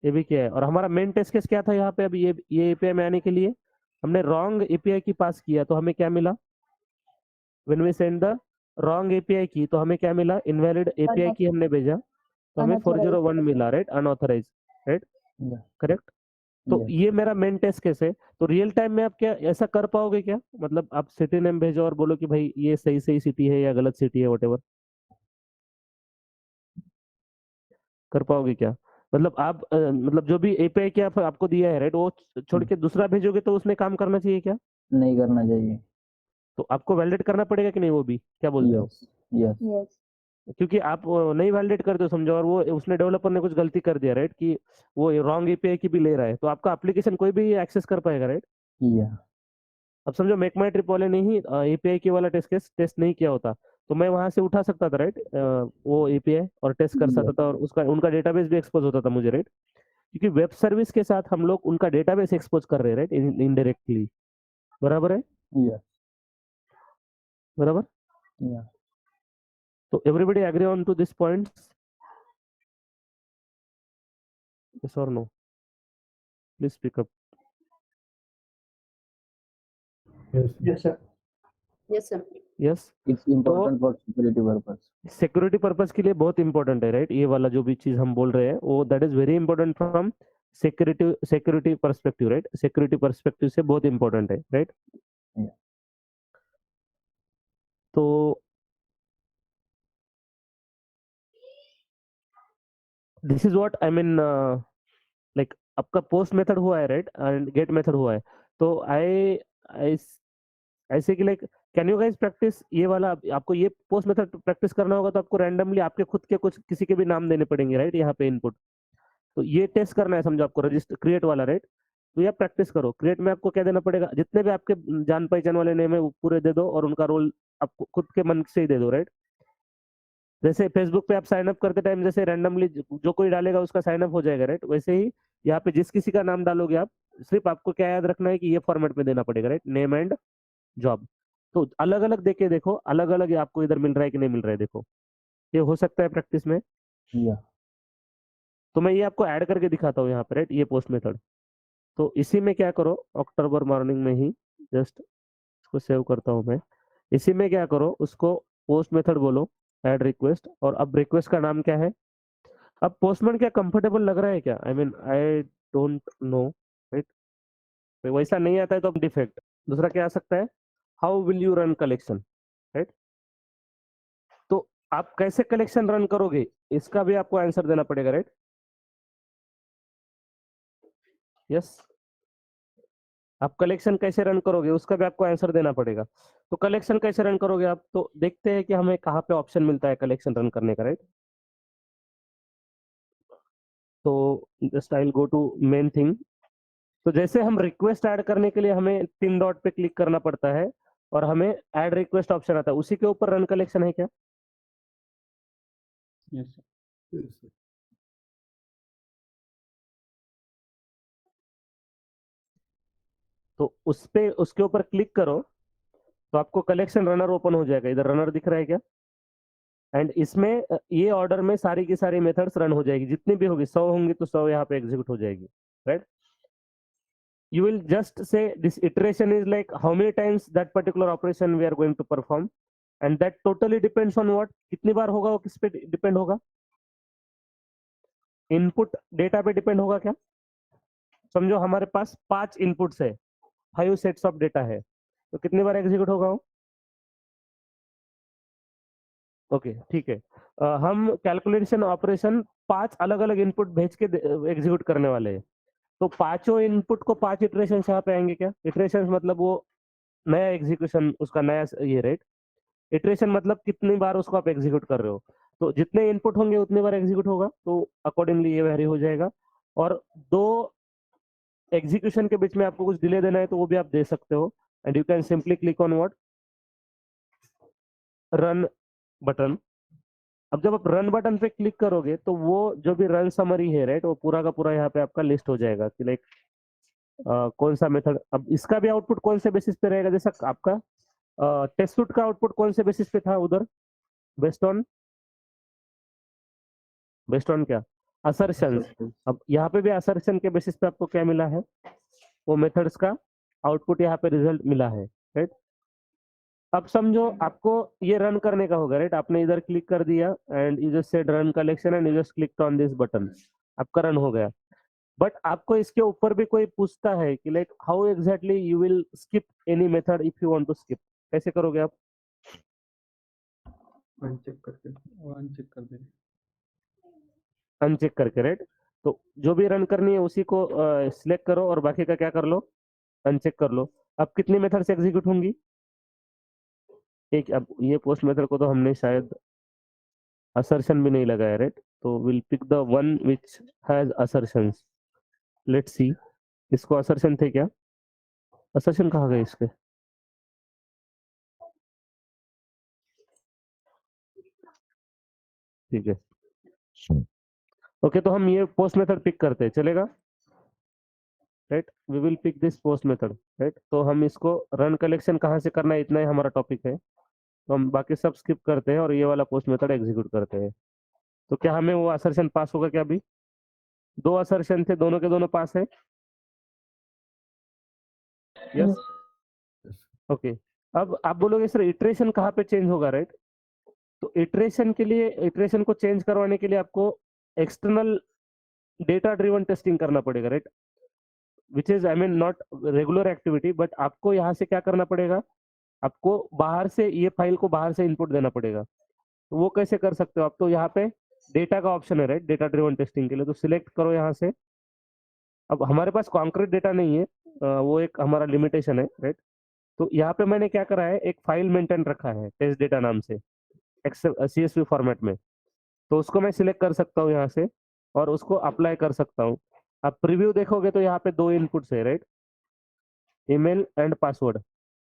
ये भी किया है। और हमारा मेन टेस्ट केस क्या था यहाँ पे? अभी ये एपीआई में आने के लिए हमने रॉन्ग एपीआई की पास किया तो हमें क्या मिला? When we send the wrong API key तो हमें क्या मिला? इनवैलिड एपीआई की हमने भेजा तो हमें 401 मिला, राइट? Unauthorized, right? या करेक्ट? तो यस, ये मेरा मेन टेस्ट केस है। तो रियल टाइम में आप क्या ऐसा कर पाओगे क्या? मतलब आप सिटी नेम भेजो और बोलो कि भाई ये सही सही सिटी है या गलत सिटी है, व्हाटएवर। कर पाओगे क्या? मतलब आप मतलब जो भी एपीआई की आपको दिया है राइट, वो छोड़ के दूसरा भेजोगे तो उसमें काम करना चाहिए क्या? नहीं करना चाहिए। तो आपको वैलिडेट करना पड़ेगा कि नहीं वो भी? क्या बोलते हो? Yes yes Yes. क्योंकि आप नहीं वैलिडेट करते हो समझो, और वो उसने डेवलपर ने कुछ गलती कर दिया राइट, कि वो रॉन्ग एपीआई की भी ले रहा है, तो आपका एप्लीकेशन कोई भी एक्सेस कर पाएगा राइट? या अब समझो मेक माई ट्रिप वाले ने ही एपीआई की वाला टेस्ट नहीं किया होता, तो मैं वहां से उठा सकता था राइट वो एपीआई, और टेस्ट कर सकता था, और उसका उनका डेटाबेस भी एक्सपोज होता था मुझे राइट, क्योंकि वेब सर्विस के साथ हम लोग उनका डेटाबेस एक्सपोज कर रहे हैं राइट, इनडायरेक्टली। बराबर है? यस बराबर? या तो everybody agree on to this points? Yes और no? Please speak up. Yes, sir. Yes, sir. Yes. It's important for security purpose. Security purpose के लिए बहुत इंपॉर्टेंट है राइट, ये वाला जो भी चीज हम बोल रहे हैं वो that is very important from security perspective right, security perspective से बहुत इंपॉर्टेंट है राइट। Yeah. तो this is what I mean, like आपका पोस्ट मेथड हुआ है राइट, एंड गेट मेथड हुआ है, तो आई आई ऐसे कि like can you guys practice ये वाला? आपको ये पोस्ट मेथड प्रैक्टिस करना होगा तो आपको रैंडमली आपके खुद के कुछ किसी के भी नाम देने पड़ेंगे राइट, यहाँ पे इनपुट। तो ये टेस्ट करना है समझो आपको, रजिस्टर क्रिएट वाला राइट, तो ये प्रैक्टिस करो। क्रिएट में आपको क्या देना पड़ेगा, जितने भी आपके जान पहचान वाले नेम है वो पूरे दे दो, और उनका रोल आपको खुद के मन से ही दे दो राइट। जैसे फेसबुक पे आप साइन अप करते टाइम जैसे रैंडमली जो कोई डालेगा उसका साइन अप हो जाएगा राइट, वैसे ही यहाँ पे जिस किसी का नाम डालोगे आप, सिर्फ आपको क्या याद रखना है कि ये फॉर्मेट में देना पड़ेगा राइट, नेम एंड जॉब। तो अलग अलग देके देखो, अलग अलग आपको इधर मिल रहा है कि नहीं मिल रहा है, देखो ये हो सकता है प्रैक्टिस में। या तो मैं ये आपको ऐड करके दिखाता हूँ यहाँ पे राइट, ये पोस्ट मेथड। तो इसी में क्या करो, अक्टूबर मॉर्निंग में ही जस्ट इसको सेव करता हूँ मैं। इसी में क्या करो, उसको पोस्ट मेथड बोलो, ऐड रिक्वेस्ट, और अब रिक्वेस्ट का नाम क्या है? अब पोस्टमैन क्या कंफर्टेबल लग रहा है क्या? आई mean I don't no right, वैसा नहीं आता है तो डिफेक्ट। दूसरा क्या आ सकता है, how will you run collection right. तो आप कैसे कलेक्शन रन करोगे इसका भी आपको आंसर देना पड़ेगा राइट। यस, आप कलेक्शन कैसे रन करोगे उसका भी आपको आंसर देना पड़ेगा। तो कलेक्शन कैसे रन करोगे आप, तो देखते हैं कि हमें कहाँ पे ऑप्शन मिलता है कलेक्शन रन करने का राइट। तो just I will go to main thing. तो जैसे हम रिक्वेस्ट ऐड करने के लिए हमें 3 डॉट पे क्लिक करना पड़ता है, और हमें ऐड रिक्वेस्ट ऑप्शन आता है, उसी के ऊपर रन कलेक्शन है क्या? Yes, sir. तो उस पे उसके ऊपर क्लिक करो तो आपको कलेक्शन रनर ओपन हो जाएगा, इधर रनर दिख रहा है क्या? एंड इसमें ये ऑर्डर में सारी की सारी मेथड्स रन हो जाएगी, जितनी भी होगी 100 होंगी तो 100 यहाँ पे एग्जीक्यूट हो जाएगी right. You will just say this iteration is like how many times that particular operation we are going to perform, and that totally depends on what, कितनी बार होगा वो किस पे डिपेंड होगा? इनपुट डेटा पे डिपेंड होगा क्या? समझो हमारे पास 5 इनपुट्स है, 5 सेट्स ऑफ डेटा है, तो कितनी बार एग्जीक्यूट होगा वो? ओके ठीक है। हम कैलकुलेशन ऑपरेशन 5 अलग अलग इनपुट भेज के एग्जीक्यूट करने वाले हैं, तो पांचों इनपुट को 5 इटरेशन यहाँ पे आएंगे क्या? इटरेशन मतलब वो नया एग्जीक्यूशन, उसका नया ये रेट। इटरेशन मतलब कितनी बार उसको आप एग्जीक्यूट कर रहे हो, तो जितने इनपुट होंगे उतनी बार एग्जीक्यूट होगा, तो अकॉर्डिंगली ये वेरी हो जाएगा। और 2 एग्जीक्यूशन के बीच में आपको कुछ डिले देना है तो वो भी आप दे सकते हो, and you can simply click on what, run button. अब जब आप रन बटन पे क्लिक करोगे तो वो जो भी रन समरी है राइट, वो पूरा का पूरा यहाँ पे आपका लिस्ट हो जाएगा कि लाइक कौन सा मेथड। अब इसका भी आउटपुट कौन से बेसिस पे रहेगा, जैसा आपका टेस्ट सूट का आउटपुट कौन से बेसिस पे था उधर, बेस्ड ऑन क्या, असर्शन। अब यहाँ पे भी असर्शन के बेसिस पे आपको क्या मिला है, वो मेथड्स का आउटपुट यहाँ पे रिजल्ट मिला है राइट। अब समझो आपको ये रन करने का होगा राइट, आपने इधर क्लिक कर दिया and you just said run collection and you just click on this button, आपका रन हो गया। बट आपको इसके ऊपर भी कोई पूछता है कि like how exactly you will skip any method if you want to skip, कैसे करोगे आप? वन चेक कर दे। अनचेक करके, राइट? तो जो भी रन करनी है उसी को सिलेक्ट करो और बाकी का क्या कर लो, अनचेक कर लो। अब कितनी मेथड से एग्जीक्यूट होंगी? एक। अब ये पोस्ट मेथड को तो हमने शायद असर्शन भी नहीं लगाया, राइट? तो will pick the one which has assertions. Let's see, इसको असर्शन थे क्या? असर्शन कहाँ गए इसके? ठीक है, ओके। तो हम ये पोस्ट मेथड पिक करते हैं, चलेगा? Right, we will pick this post method, right? तो हम इसको रन कलेक्शन कहाँ से करना है, इतना ही हमारा टॉपिक है। तो हम बाकी सब स्किप करते हैं और ये वाला पोस्ट मेथड एग्जीक्यूट करते हैं। तो क्या हमें वो असर्शन पास होगा क्या? अभी 2 असर्शन थे, दोनों के दोनों पास है। Yes, okay. अब आप बोलोगे सर इटरेशन कहाँ पे चेंज होगा, राइट? तो इटरेशन के लिए, इटरेशन को चेंज करवाने के लिए आपको एक्सटर्नल डेटा ड्रिवन टेस्टिंग करना पड़ेगा, right? Which is I mean not regular activity, but आपको यहाँ से क्या करना पड़ेगा, आपको बाहर से ये फाइल को बाहर से इनपुट देना पड़ेगा। तो वो कैसे कर सकते हो आप? तो यहाँ पे डेटा का ऑप्शन है, राइट? डेटा ड्रिवन टेस्टिंग के लिए तो सिलेक्ट करो यहाँ से। अब हमारे पास कॉन्क्रीट डेटा नहीं है, वो एक हमारा लिमिटेशन है, राइट? तो यहाँ पे मैंने क्या करा है, एक फाइल मेंटेन रखा है टेस्ट डेटा नाम से, CSV फॉर्मेट में। तो उसको मैं सिलेक्ट कर सकता हूँ यहाँ से और उसको अप्लाई कर सकता हूँ। अब प्रीव्यू देखोगे तो यहाँ पे 2 इनपुट्स है, right? Email and password,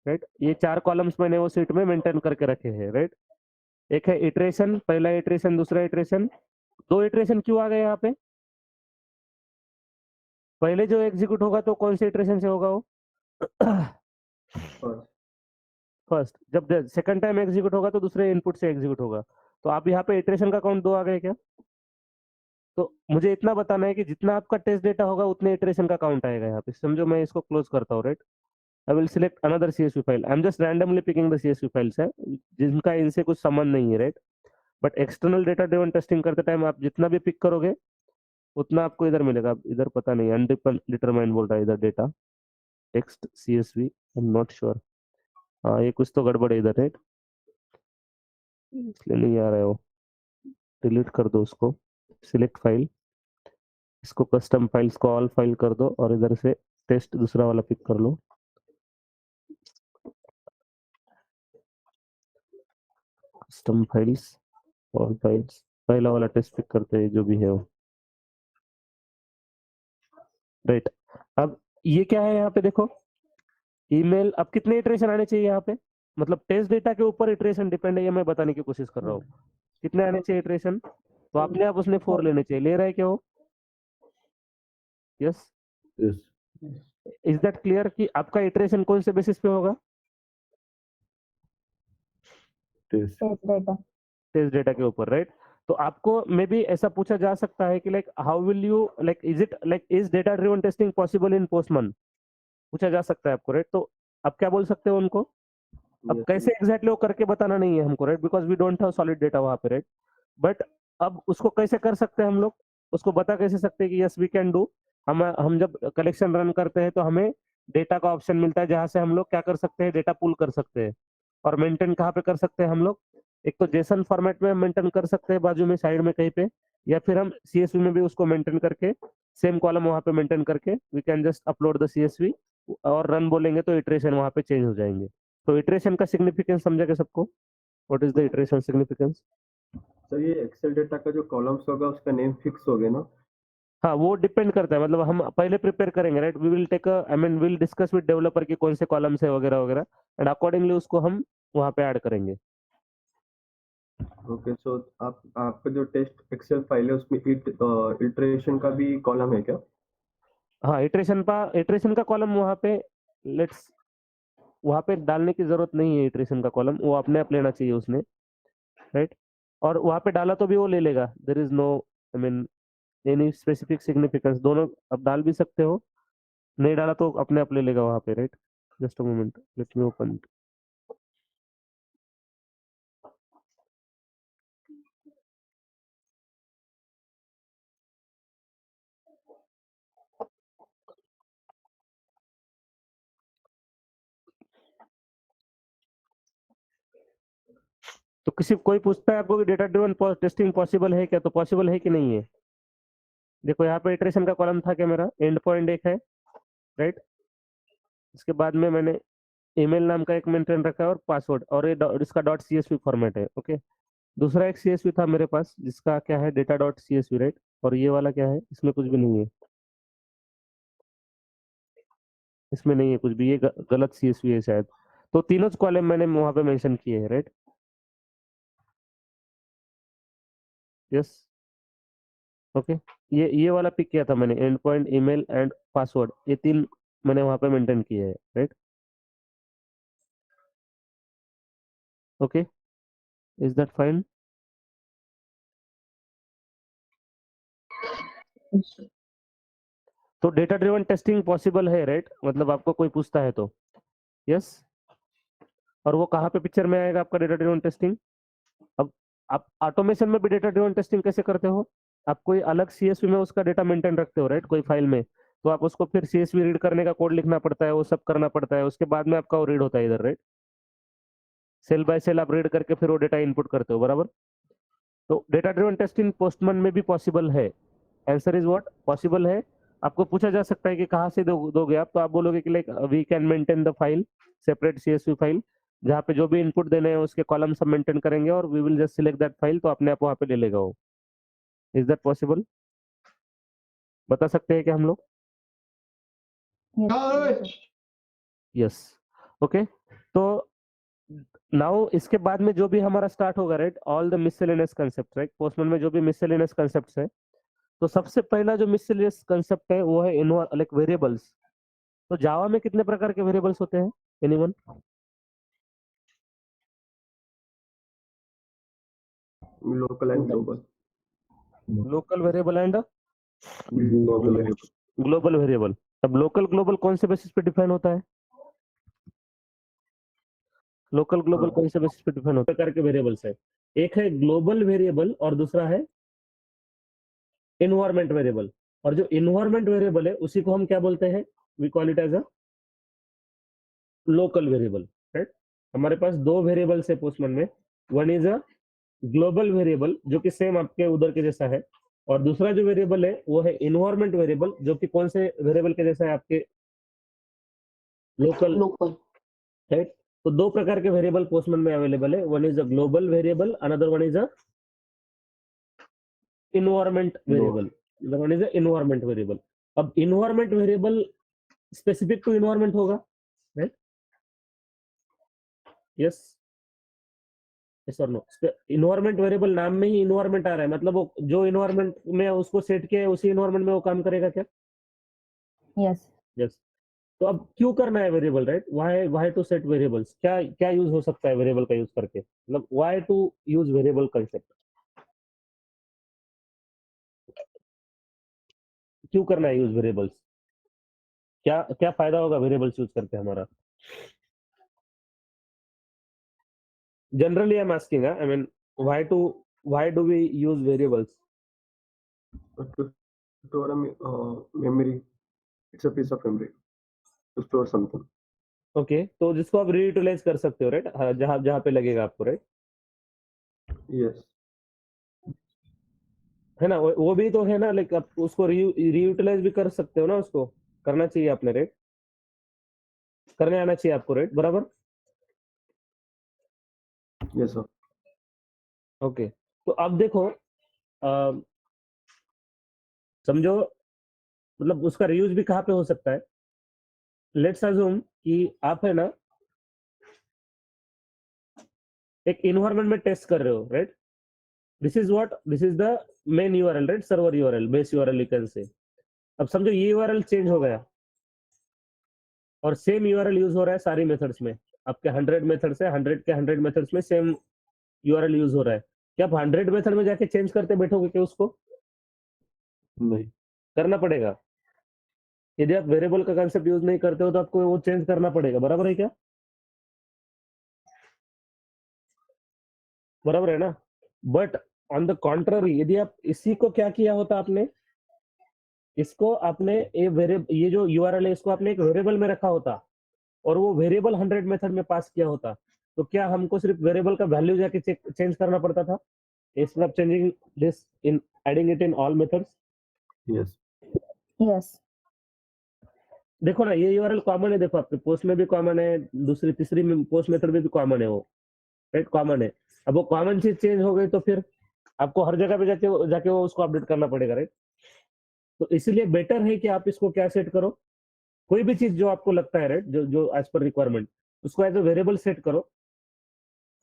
right? ये 4 कॉलम्स मैंने वो शीट में मेंटेन करके रखे हैं, राइट? एक है इटरेशन, पहला इटरेशन, दूसरा इटरेशन। 2 इटरेशन क्यों आ गए यहाँ पे? पहले जो एग्जीक्यूट होगा तो कौन से इटरेशन से होगा वो? फर्स्ट। जब सेकंड टाइम एग्जीक्यूट होगा तो दूसरे इनपुट से एग्जीक्यूट होगा। तो आप यहाँ पे इटरेशन का काउंट 2 आ गए क्या? तो मुझे इतना बताना है कि जितना आपका टेस्ट डेटा होगा उतने इटरेशन का काउंट आएगा यहाँ पे। समझो, मैं इसको क्लोज करता हूँ, right? I will select another CSV file. I am just randomly picking the CSV files है जिनका इनसे कुछ संबंध नहीं है, right? But external data driven testing करते टाइम आप जितना भी पिक करोगे उतना आपको इधर मिलेगा। इधर पता नहीं, अनडिटरमाइंड बोल रहा है इधर, data text CSV, I am not sure. हाँ, ये कुछ तो गड़बड़ है इधर, राइट? इसलिए नहीं आ रहा है वो। डिलीट कर दो उसको, सिलेक्ट फाइल, इसको कस्टम फाइल्स को ऑल फाइल कर दो और इधर से टेस्ट दूसरा वाला पिक कर लो। कस्टम फाइल्स, ऑल फाइल्स, पहला वाला टेस्ट पिक करते हैं जो भी है वो, राइट? अब ये क्या है यहाँ पे देखो, ईमेल। अब कितने इटरेशन आने चाहिए यहाँ पे? मतलब टेस्ट डेटा के ऊपर इटरेशन डिपेंड है, ये मैं बताने की कोशिश कर रहा हूँ। कितने आने चाहिए इटरेशन? तो अपने आप उसने 4 लेने चाहिए। ले रहा है क्या वो? यस, इज दैट क्लियर कि आपका इटरेशन कौन से बेसिस पे होगा? Test data. टेस्ट डेटा के ऊपर, राइट? तो आपको मे बी ऐसा पूछा जा सकता है कि like how will you, like is it, like is data driven testing possible in postman? पूछा जा सकता है आपको, राइट? तो आप क्या बोल सकते हो उनको? अब कैसे एग्जैक्टली वो करके बताना नहीं है हमको, right? Because we don't have solid data वहां पे, राइट? बट अब उसको कैसे कर सकते हैं हम लोग? उसको बता कैसे सकते हैं कि यस वी कैन डू? हम जब कलेक्शन रन करते हैं तो हमें डेटा का ऑप्शन मिलता है जहां से हम लोग क्या कर सकते हैं, डेटा पुल कर सकते हैं। और मेंटेन कहाँ पे कर सकते हैं हम लोग? एक तो जेसन फॉर्मेट में मेंटेन कर सकते हैं बाजू में साइड में कहीं पे, या फिर हम CSV में भी उसको मेंटेन करके सेम कॉलम वहां पे मेंटेन करके we can just upload the CSV और रन बोलेंगे तो इटरेशन वहां पे चेंज हो जाएंगे। तो इटरेशन का सिग्निफिकेंस समझा क्या सबको? What is the iteration significance? Sir ये एक्सेल डेटा का जो कॉलम्स होगा उसका नेम फिक्स हो गया ना? हाँ, वो डिपेंड करता है। मतलब हम पहले प्रिपेयर करेंगे, right? We will take I mean will discuss with developer की कौन से कॉलम्स है वगैरह वगैरह, एंड अकॉर्डिंगली उसको हम वहां पे ऐड करेंगे। ओके, सो आपका जो टेस्ट एक्सेल फाइल है उसमें इटरेशन का भी कॉलम है क्या? हाँ, इटरेशन का कॉलम वहां पे, लेट्स, वहां पे डालने की जरूरत नहीं है। इटरेशन का कॉलम वो अपने आप लेना चाहिए उसने, राइट? और वहां पे डाला तो भी वो ले लेगा। There is no I mean any specific significance. दोनों अब डाल भी सकते हो, नहीं डाला तो अपने आप ले लेगा वहां पे, right? Just a moment, let me open. तो किसी कोई पूछता है आपको कि डेटा ड्रिवन टेस्टिंग पॉसिबल है क्या, तो पॉसिबल है कि नहीं है? देखो यहाँ पे इटरेशन का कॉलम था क्या मेरा, एंड पॉइंट एक है, राइट। इसके बाद में मैंने ईमेल नाम का एक मेंटेन रखा है और पासवर्ड, और ये इसका डॉट सीएसवी फॉर्मेट है, ओके। दूसरा एक सीएसवी था मेरे पास जिसका क्या है, डेटा डॉट सीएसवी, राइट। और ये वाला क्या है, इसमें कुछ भी नहीं है, इसमें नहीं है कुछ भी, ये गलत सीएसवी है शायद। तो तीनों कॉलम मैंने वहां पे मेंशन किए हैं, राइट। Yes, okay. ये वाला पिक किया था मैंने, and point, email and password, ये तीन मैंने वहां पे मेंटेन किए हैं, right. Okay, is that fine? तो डेटा ड्रिवन टेस्टिंग पॉसिबल है, राइट, मतलब आपको कोई पूछता है तो यस। और वो कहाँ पे पिक्चर में आएगा आपका डेटा ड्रिवन टेस्टिंग? अब आप ऑटोमेशन में भी डेटा ड्रिवन टेस्टिंग कैसे करते हो? आप कोई अलग सीएसवी में उसका डेटा मेंटेन रखते हो, राइट, कोई फाइल में, तो आप उसको फिर सीएसवी रीड करने का कोड लिखना पड़ता है, वो सब करना पड़ता है, उसके बाद में आपका वो रीड होता है इधर, राइट। सेल बाय सेल आप रीड करके फिर वो डेटा इनपुट करते हो, बराबर। तो डेटा ड्रिवन टेस्टिंग पोस्टमैन में भी पॉसिबल है। Answer is what? पॉसिबल है। आपको पूछा जा सकता है कि कहाँ से दोगे आप, तो आप बोलोगे कि like we can maintain the file, separate CSV file, जहाँ पे जो भी इनपुट देने हैं उसके कॉलम सब मेंटेन करेंगे, और we will just select that file, तो अपने आप वहाँ पे ले लेगा वो। Is that possible? बता सकते हैं क्या हम लोग? Yes, okay. तो नाउ इसके बाद में जो भी हमारा स्टार्ट होगा, right, all the miscellaneous concept, right, postman में जो भी मिसलेनियस कंसेप्ट्स है, तो सबसे पहला जो मिसलेनियस कंसेप्ट है वो है लाइक वेरिएबल्स। तो जावा में कितने प्रकार के वेरिएबल्स होते हैं, anyone? Local and global. Local variable and Global variable. Global variable. अब लोकल ग्लोबल कौन से बेसिस पे डिफाइन होता है? लोकल ग्लोबल कौन से बेसिस पे डिफाइन होता है? प्रकार के वेरिएबल्स है, एक है ग्लोबल वेरिएबल और दूसरा है इन्वायरमेंट वेरिएबल। और जो इन्वायरमेंट वेरिएबल है उसी को हम क्या बोलते हैं? We call it as a local variable, right. हमारे पास दो वेरिएबल्स है पोस्टमैन में, one is a global variable जो कि सेम आपके उधर के जैसा है, और दूसरा जो वेरिएबल है वो है इन्वायरमेंट वेरिएबल, जो कि कौन से वेरिएबल के जैसा है? आपके लोकल, राइट। तो दो प्रकार के वेरिएबल पोस्टमैन में अवेलेबल है, one is a global variable, another one is a environment variable, another one is a environment variable. अब environment variable specific to environment होगा, राइट। यस, यस और नो? इन्वायरमेंट वेरिएबल नाम में ही environment आ रहा है, मतलब वो जो इन्वायरमेंट में उसको सेट किया है उसी इन्वायरमेंट में वो काम करेगा क्या? Yes. यस। तो अब क्यों करना है variable, right? Why to set variables? क्या क्या यूज हो सकता है वेरिएबल का यूज करके, मतलब why to use variable concept? क्यों करना है यूज वेरिएबल्स? क्या क्या फायदा होगा वेरिएबल्स यूज करके हमारा? Generally I am asking, I mean why do we use variables? To store a memory. It's a piece of memory to store something. Okay, तो जिसको आप रीयूटिलाइज कर सकते हो, राइट, जहां जहां पे लगेगा आपको, राइट, Yes. है ना? वो भी तो है ना, लाइक आप उसको रीयूटिलाइज भी कर सकते हो ना, उसको करना चाहिए आपने, राइट, करने आना चाहिए आपको, राइट, बराबर। Yes, sir. ओके, तो अब देखो, समझो, मतलब उसका रीयूज भी कहाँ पे हो सकता है। लेट्स अज्यूम कि आप है ना एक इन्वायरमेंट में टेस्ट कर रहे हो, right. This is what, this is the main URL, right, server URL, base URL you can say. अब समझो ये यूआरएल चेंज हो गया और सेम यूआरएल यूज हो रहा है सारी मेथड्स में, आपके 100 मेथड्स है, 100 के 100 मेथड्स में सेम यूआरएल यूज हो रहा है। क्या आप 100 मेथड में जाके चेंज करते बैठोगे क्या उसको? नहीं। करना पड़ेगा। यदि आप वेरिएबल का कंसेप्ट यूज नहीं करते हो तो आपको वो चेंज करना पड़ेगा, बराबर है क्या? बराबर है ना? बट ऑन द कॉन्ट्ररी, यदि आप इसी को क्या किया होता आपने, इसको आपने ये जो यूआरएल है इसको आपने एक वेरिएबल में रखा होता और वो वेरिएबल 100 मेथड में पास किया होता, तो क्या हमको सिर्फ वेरिएबल का वैल्यू जाके चेंज करना पड़ता था, instead of changing this in adding it in all methods? Yes. Yes. देखो ना, ये यूआरएल कॉमन है, देखो आपके पोस्ट में भी कॉमन है, दूसरी तीसरी में पोस्ट मेथड में भी कॉमन है वो, राइट, कॉमन है। अब वो कॉमन चीज चेंज हो गई तो फिर आपको हर जगह पे जाके वो उसको अपडेट करना पड़ेगा, राइट। तो इसीलिए बेटर है कि आप इसको क्या सेट करो, कोई भी चीज जो आपको लगता है, राइट, जो एज पर रिक्वायरमेंट, उसको एज अ वेरिएबल सेट करो,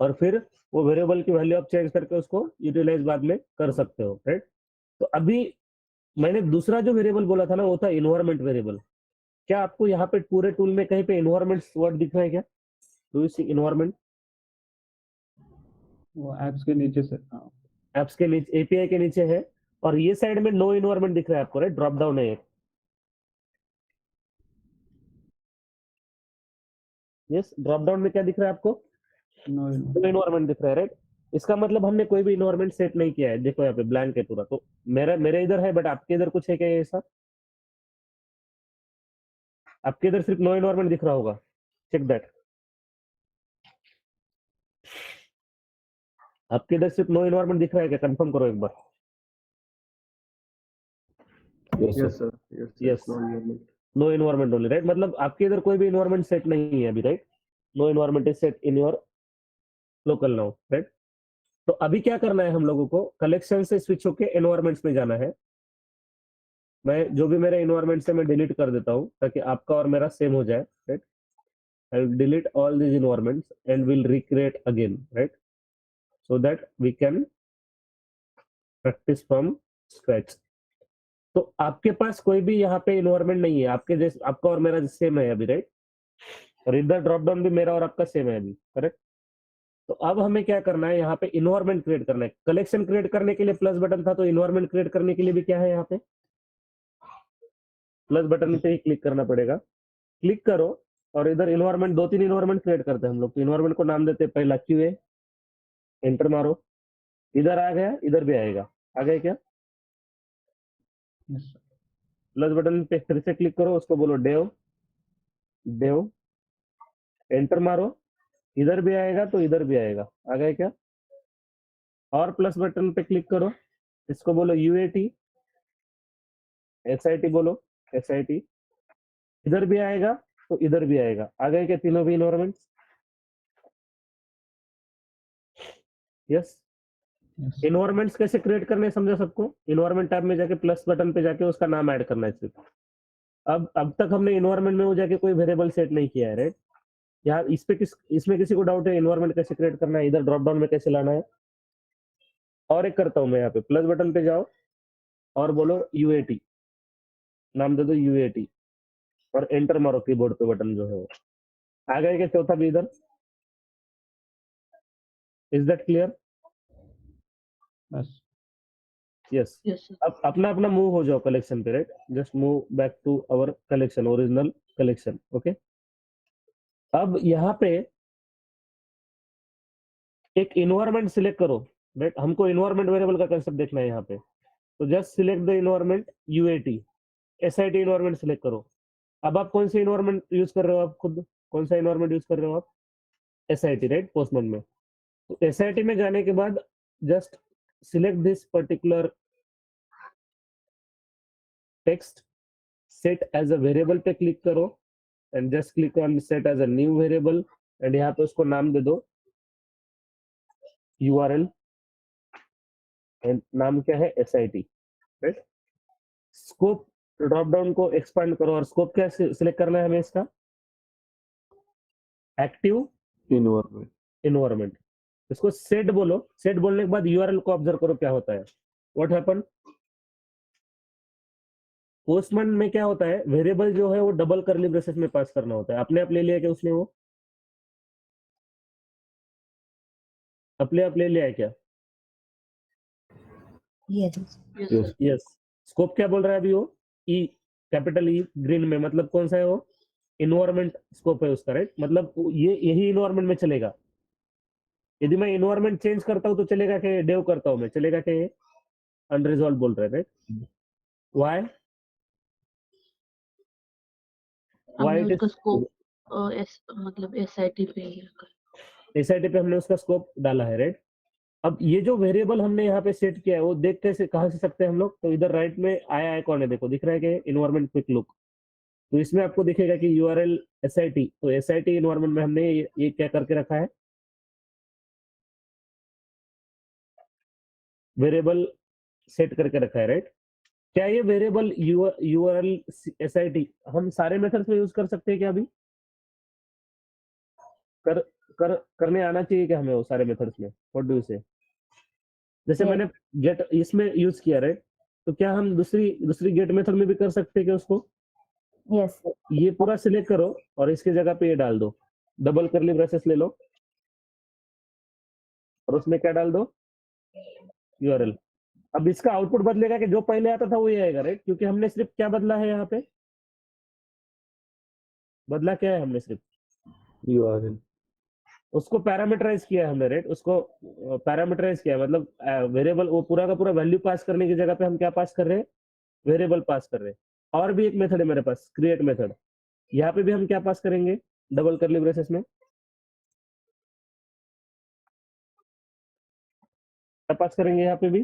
और फिर वो वेरिएबल की वैल्यू आप चेंज करके उसको यूटिलाइज बाद में कर सकते हो, राइट। तो अभी मैंने दूसरा जो वेरिएबल बोला था ना, वो था इन्वायरमेंट वेरिएबल। क्या आपको यहाँ पे पूरे टूल में कहीं पे इन्वायरमेंट वर्ड दिख रहा है क्या? Do you see environment? वो एप्स के नीचे से, हाँ। एप्स के नीचे, एपीआई के नीचे है, और ये साइड में नो इन्वायरमेंट दिख रहा है आपको, राइट, ड्रॉप डाउन है एक। यस, ड्रॉप डाउन में क्या दिख रहा है आपको? नो इन्वायरमेंट दिख रहा है, राइट। इसका मतलब हमने कोई भी इन्वायरमेंट सेट नहीं किया है, देखो यहाँ पे ब्लैंक है पूरा। तो मेरे इधर है, बट आपके इधर कुछ है क्या ऐसा? आपके इधर सिर्फ नो इन्वायरमेंट दिख रहा होगा, चेक दैट। आपके इधर सिर्फ नो इन्वायरमेंट दिख रहा है क्या? कंफर्म करो एक बार। Yes, sir. Yes. Yes. No environment. No environment only, right, मतलब आपके इधर कोई भी इन्वायरमेंट सेट नहीं है अभी, right. No environment is set in your local now, right. तो अभी क्या करना है हम लोगों को, कलेक्शन से स्विच होके एनवायरमेंट्स में जाना है। मैं जो भी मेरे एनवायरमेंट से मैं डिलीट कर देता हूँ ताकि आपका और मेरा सेम हो जाए, right. I will delete all these environments and will recreate again, right, so that we can practice from scratch. तो आपके पास कोई भी यहाँ पे इन्वायरमेंट नहीं है, आपके जैसे आपका और मेरा सेम है अभी, राइट, और इधर ड्रॉप डाउन भी मेरा और आपका सेम है अभी, करेक्ट। तो अब हमें क्या करना है, यहाँ पे इन्वायरमेंट क्रिएट करना है। कलेक्शन क्रिएट करने के लिए प्लस बटन था, तो इन्वायरमेंट क्रिएट करने के लिए भी क्या है, यहाँ पे प्लस बटन पे ही क्लिक करना पड़ेगा। क्लिक करो, और इधर इन्वायरमेंट, 2-3 इन्वायरमेंट क्रिएट करते हैं हम लोग। तो इन्वायरमेंट को नाम देते हैं पहला क्यूए, एंटर मारो, इधर आ गया, इधर भी आएगा, आ गया क्या? प्लस बटन पे फिर से क्लिक करो, उसको बोलो डेव, डेव, एंटर मारो, इधर भी आएगा तो इधर भी आएगा, आ गया क्या? और प्लस बटन पे क्लिक करो, इसको बोलो यूएटी, एसआईटी बोलो, एसआईटी, इधर भी आएगा तो इधर भी आएगा, आ गए क्या तीनों भी इन्वायरमेंट? यस। इन्वायरमेंट्स कैसे क्रिएट करने हैं समझा सबको? इन्वायरमेंट टैब में जाके प्लस बटन पे जाके उसका नाम ऐड करना है सिर्फ। अब तक हमने इन्वायरमेंट में वो जाके कोई वेरिएबल सेट नहीं किया है, राइट। यार इसमें किसी को डाउट है इन्वायरमेंट कैसे क्रिएट करना है, इधर ड्रॉप डाउन में कैसे लाना है? और एक करता हूं मैं, यहाँ पे प्लस बटन पे जाओ और बोलो यूएटी, नाम दे दो यूएटी, और एंटर मारो कीबोर्ड पे, बटन जो है वो आ गया क्या चौथा भी इधर? Is that clear? बस यस। Yes, sir. अब अपना अपना मूव हो जाओ कलेक्शन पे, right, just move back to our collection, original collection, okay. अब यहाँ पे एक इन्वायरमेंट सिलेक्ट करो, राइट, हमको इन्वायरमेंट वेरिएबल का कंसेप्ट देखना है यहाँ पे। तो just select the environment UAT, SIT environment select करो। अब आप कौन सी इन्वायरमेंट यूज कर रहे हो, आप खुद कौन सा इन्वायरमेंट यूज कर रहे हो आप? एसआईटी, राइट, पोस्टमैन में। तो एसआईटी में जाने के बाद just select this particular text, set as a variable पे क्लिक करो, and just click on set as a new variable, एंड यहाँ पे उसको नाम दे दो यूआरएल, एंड नाम क्या है, SIT, right. Scope drop down को एक्सपांड करो, और स्कोप क्या सिलेक्ट करना है हमें इसका? Active Environment. इन्वायरमेंट। इसको सेट बोलो, सेट बोलने के बाद यूआरएल को ऑब्जर्व करो क्या होता है, व्हाट हैपन। पोस्टमैन में क्या होता है, वेरिएबल जो है वो डबल कर्ली ब्रेसेस में पास करना होता है। अपने आप ले लिया क्या उसने, वो अपने आप ले लिया है क्या? Yes. Yes, Yes. sir. Yes. Scope क्या बोल रहा है अभी वो? ई, कैपिटल ई ग्रीन में, मतलब कौन सा है वो? इन्वायरमेंट स्कोप है उसका, राइट, मतलब ये यही इन्वायरमेंट में चलेगा। यदि मैं इन्वायरमेंट चेंज करता हूँ तो चलेगा क्या? डेव करता हूँ मैं, चलेगा क्या? ये अनरिजॉल्व बोल रहे हैं, राइट। व्हाई? व्हाई हमने इट उसका इज? स्कोप मतलब SIT पे ही रखा है। एसआईटी पे हमने उसका स्कोप डाला है, राइट। अब ये जो वेरिएबल हमने यहाँ पे सेट किया है वो देख कैसे कहाँ से सकते हैं हम लोग, तो इधर राइट में आया है कौन है, देखो दिख रहा है कि इन्वायरमेंट क्विक लुक। तो इसमें आपको दिखेगा कि यूआरएल एसआईटी, तो एसआईटी इन्वायरमेंट में हमने ये क्या करके रखा है, वेरिएबल सेट करके रखा है, राइट। क्या ये वेरिएबल यूआरएल एसआईटी हम सारे मेथड्स में यूज कर सकते हैं क्या? अभी कर करने आना चाहिए क्या हमें वो सारे मेथड्स में? व्हाट डू यू से? जैसे Yes. मैंने गेट इसमें यूज किया, राइट, तो क्या हम दूसरी दूसरी गेट मेथड में भी कर सकते हैं क्या उसको? Yes. ये पूरा सिलेक्ट करो और इसके जगह पे ये डाल दो, डबल करली ब्रेसेस ले लो और उसमें क्या डाल दो, यूआरएल। अब इसका आउटपुट बदलेगा कि जो पहले आता था वही आएगा, राइट, क्योंकि हमने सिर्फ क्या बदला है यहाँ पे, बदला क्या है हमने सिर्फ URL उसको पैरामीटराइज किया है हमने, राइट, उसको पैरामीटराइज किया है, मतलब वेरिएबल वो पूरा का पूरा वैल्यू पास करने की जगह पे हम क्या पास कर रहे हैं, वेरिएबल पास कर रहे हैं। और भी एक मेथड है मेरे पास, क्रिएट मेथड, यहाँ पे भी हम क्या पास करेंगे, डबल करली ब्रेसेस में क्या पास करेंगे, यहाँ पे भी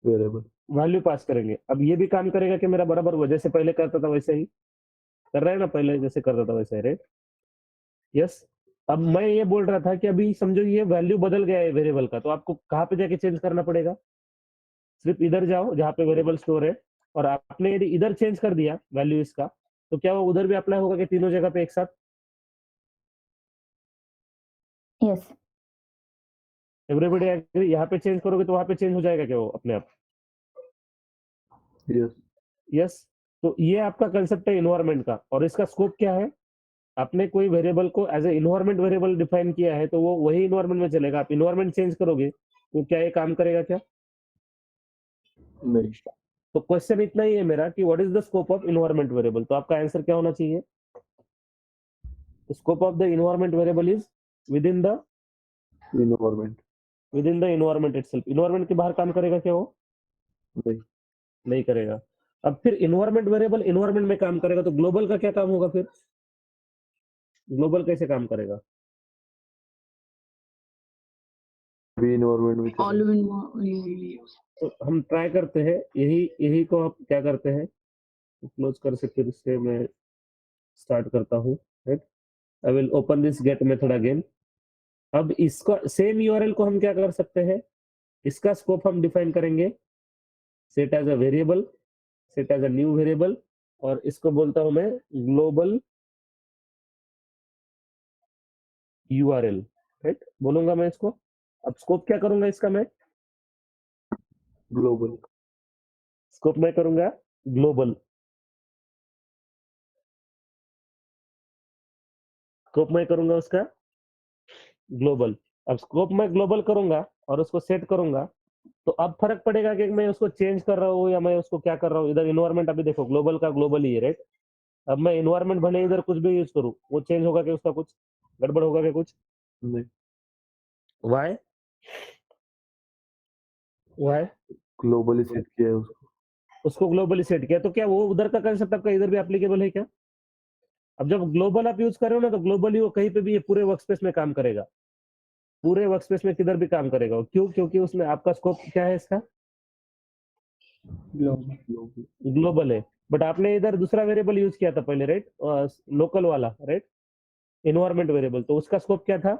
वेरिएबल वैल्यू पास करेंगे। अब ये भी काम करेगा कि मेरा बराबर वो जैसे पहले करता था वैसे ही कर रहा है ना, पहले जैसे करता था वैसे, राइट, यस। अब मैं ये बोल रहा था कि अभी समझो ये वैल्यू बदल गया है वेरिएबल का, तो आपको कहाँ पे जाके चेंज करना पड़ेगा, सिर्फ इधर जाओ जहाँ पे वेरिएबल स्टोर है, और आपने यदि इधर चेंज कर दिया वैल्यू इसका, तो क्या वो उधर भी अप्लाई होगा कि तीनों जगह पे एक साथ? Yes. Everybody agree? यहाँ पे चेंज करोगे तो वहाँ पे चेंज हो जाएगा क्या वो अपने आप? Yes yes. तो ये आपका कंसेप्ट है इन्वायरमेंट का, और इसका स्कोप क्या है, आपने कोई वेरिएबल को as a environment variable define किया है तो वो वही इन्वायरमेंट में चलेगा। आप इन्वायरमेंट चेंज करोगे तो क्या ये काम करेगा क्या? नहीं तो क्वेश्चन इतना ही है मेरा कि what is the scope of environment variable, तो आपका आंसर क्या होना चाहिए, scope of the environment variable is with in the environment itself. Environment के बाहर काम करेगा क्या वो? नहीं नहीं करेगा। अब फिर इन्वायरमेंट वेरिएबल इन्वायरमेंट में काम करेगा तो ग्लोबल का क्या काम होगा फिर, ग्लोबल कैसे काम करेगा? भी इन्वायरमेंट में all in तो हम ट्राई करते हैं, यही को आप क्या करते हैं, क्लोज कर से फिर से मैं स्टार्ट करता हूँ, right. I will open this get method again. अब इसका सेम यूआरएल को हम क्या कर सकते हैं, इसका स्कोप हम डिफाइन करेंगे, set as a variable, set as a new variable, और इसको बोलता हूं मैं ग्लोबल यूआरएल, राइट, बोलूंगा मैं इसको। अब स्कोप क्या करूंगा इसका, मैं ग्लोबल स्कोप मैं करूंगा ग्लोबल, स्कोप मैं करूंगा उसका ग्लोबल। अब स्कोप मैं ग्लोबल करूंगा और उसको सेट करूंगा, तो अब फर्क पड़ेगा कि मैं उसको चेंज कर रहा हूँ या मैं उसको क्या कर रहा हूँ। इधर इन्वायरमेंट अभी देखो ग्लोबल का ग्लोबल ही है, राइट। अब मैं इन्वायरमेंट भले इधर कुछ भी यूज करूँ, वो चेंज होगा कि उसका कुछ गड़बड़ होगा कि कुछ? नहीं वाई वाई ग्लोबली सेट किया है उसको ग्लोबली सेट किया, तो क्या वो उधर का कंसेप्ट आपका इधर भी एप्लीकेबल है क्या? अब जब ग्लोबल आप यूज कर रहे हो ना, तो ग्लोबली वो कहीं पे भी ये पूरे वर्कस्पेस में काम करेगा, पूरे वर्कस्पेस में किधर भी काम करेगा वो। क्यों? क्योंकि उसमें आपका स्कोप क्या है, इसका ग्लोबल ग्लोबल है। बट आपने इधर दूसरा वेरिएबल यूज किया था पहले, राइट, लोकल वाला, राइट, इन्वायरमेंट वेरिएबल, तो उसका स्कोप क्या था,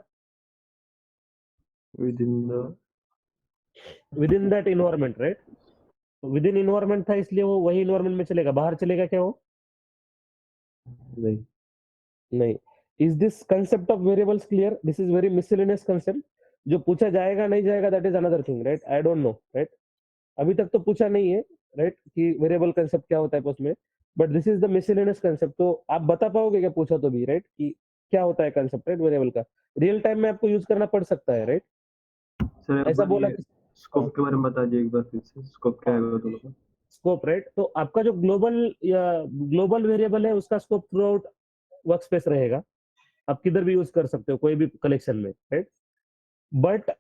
with with in that environment, right. With in environment था इसलिए वो वही इन्वायरमेंट में चलेगा, बाहर चलेगा क्या वो? नहीं नहीं। Is this concept of variables clear? This is very miscellaneous concept, जो पूछा जाएगा नहीं जाएगा that is another thing, right, I don't no, right. अभी तक तो पूछा नहीं है, राइट, कि वेरिएबल कंसेप्ट क्या होता है उसमें, but this is the miscellaneous concept. तो आप बता पाओगे क्या, पूछा तो भी, राइट, कि क्या होता है कंसेप्ट, राइट, वेरिएबल का रियल टाइम में आपको यूज करना पड़ सकता है, राइट। सर ऐसा बोला स्कोप के बारे में बता दीजिए एक बार फिर से, स्कोप क्या है वो दोनों का? स्कोप, राइट, तो आपका जो ग्लोबल वेरिएबल है उसका स्कोप थ्रू आउट वर्कस्पेस रहेगा, आप किधर भी यूज कर सकते हो कोई भी कलेक्शन में, राइट। बट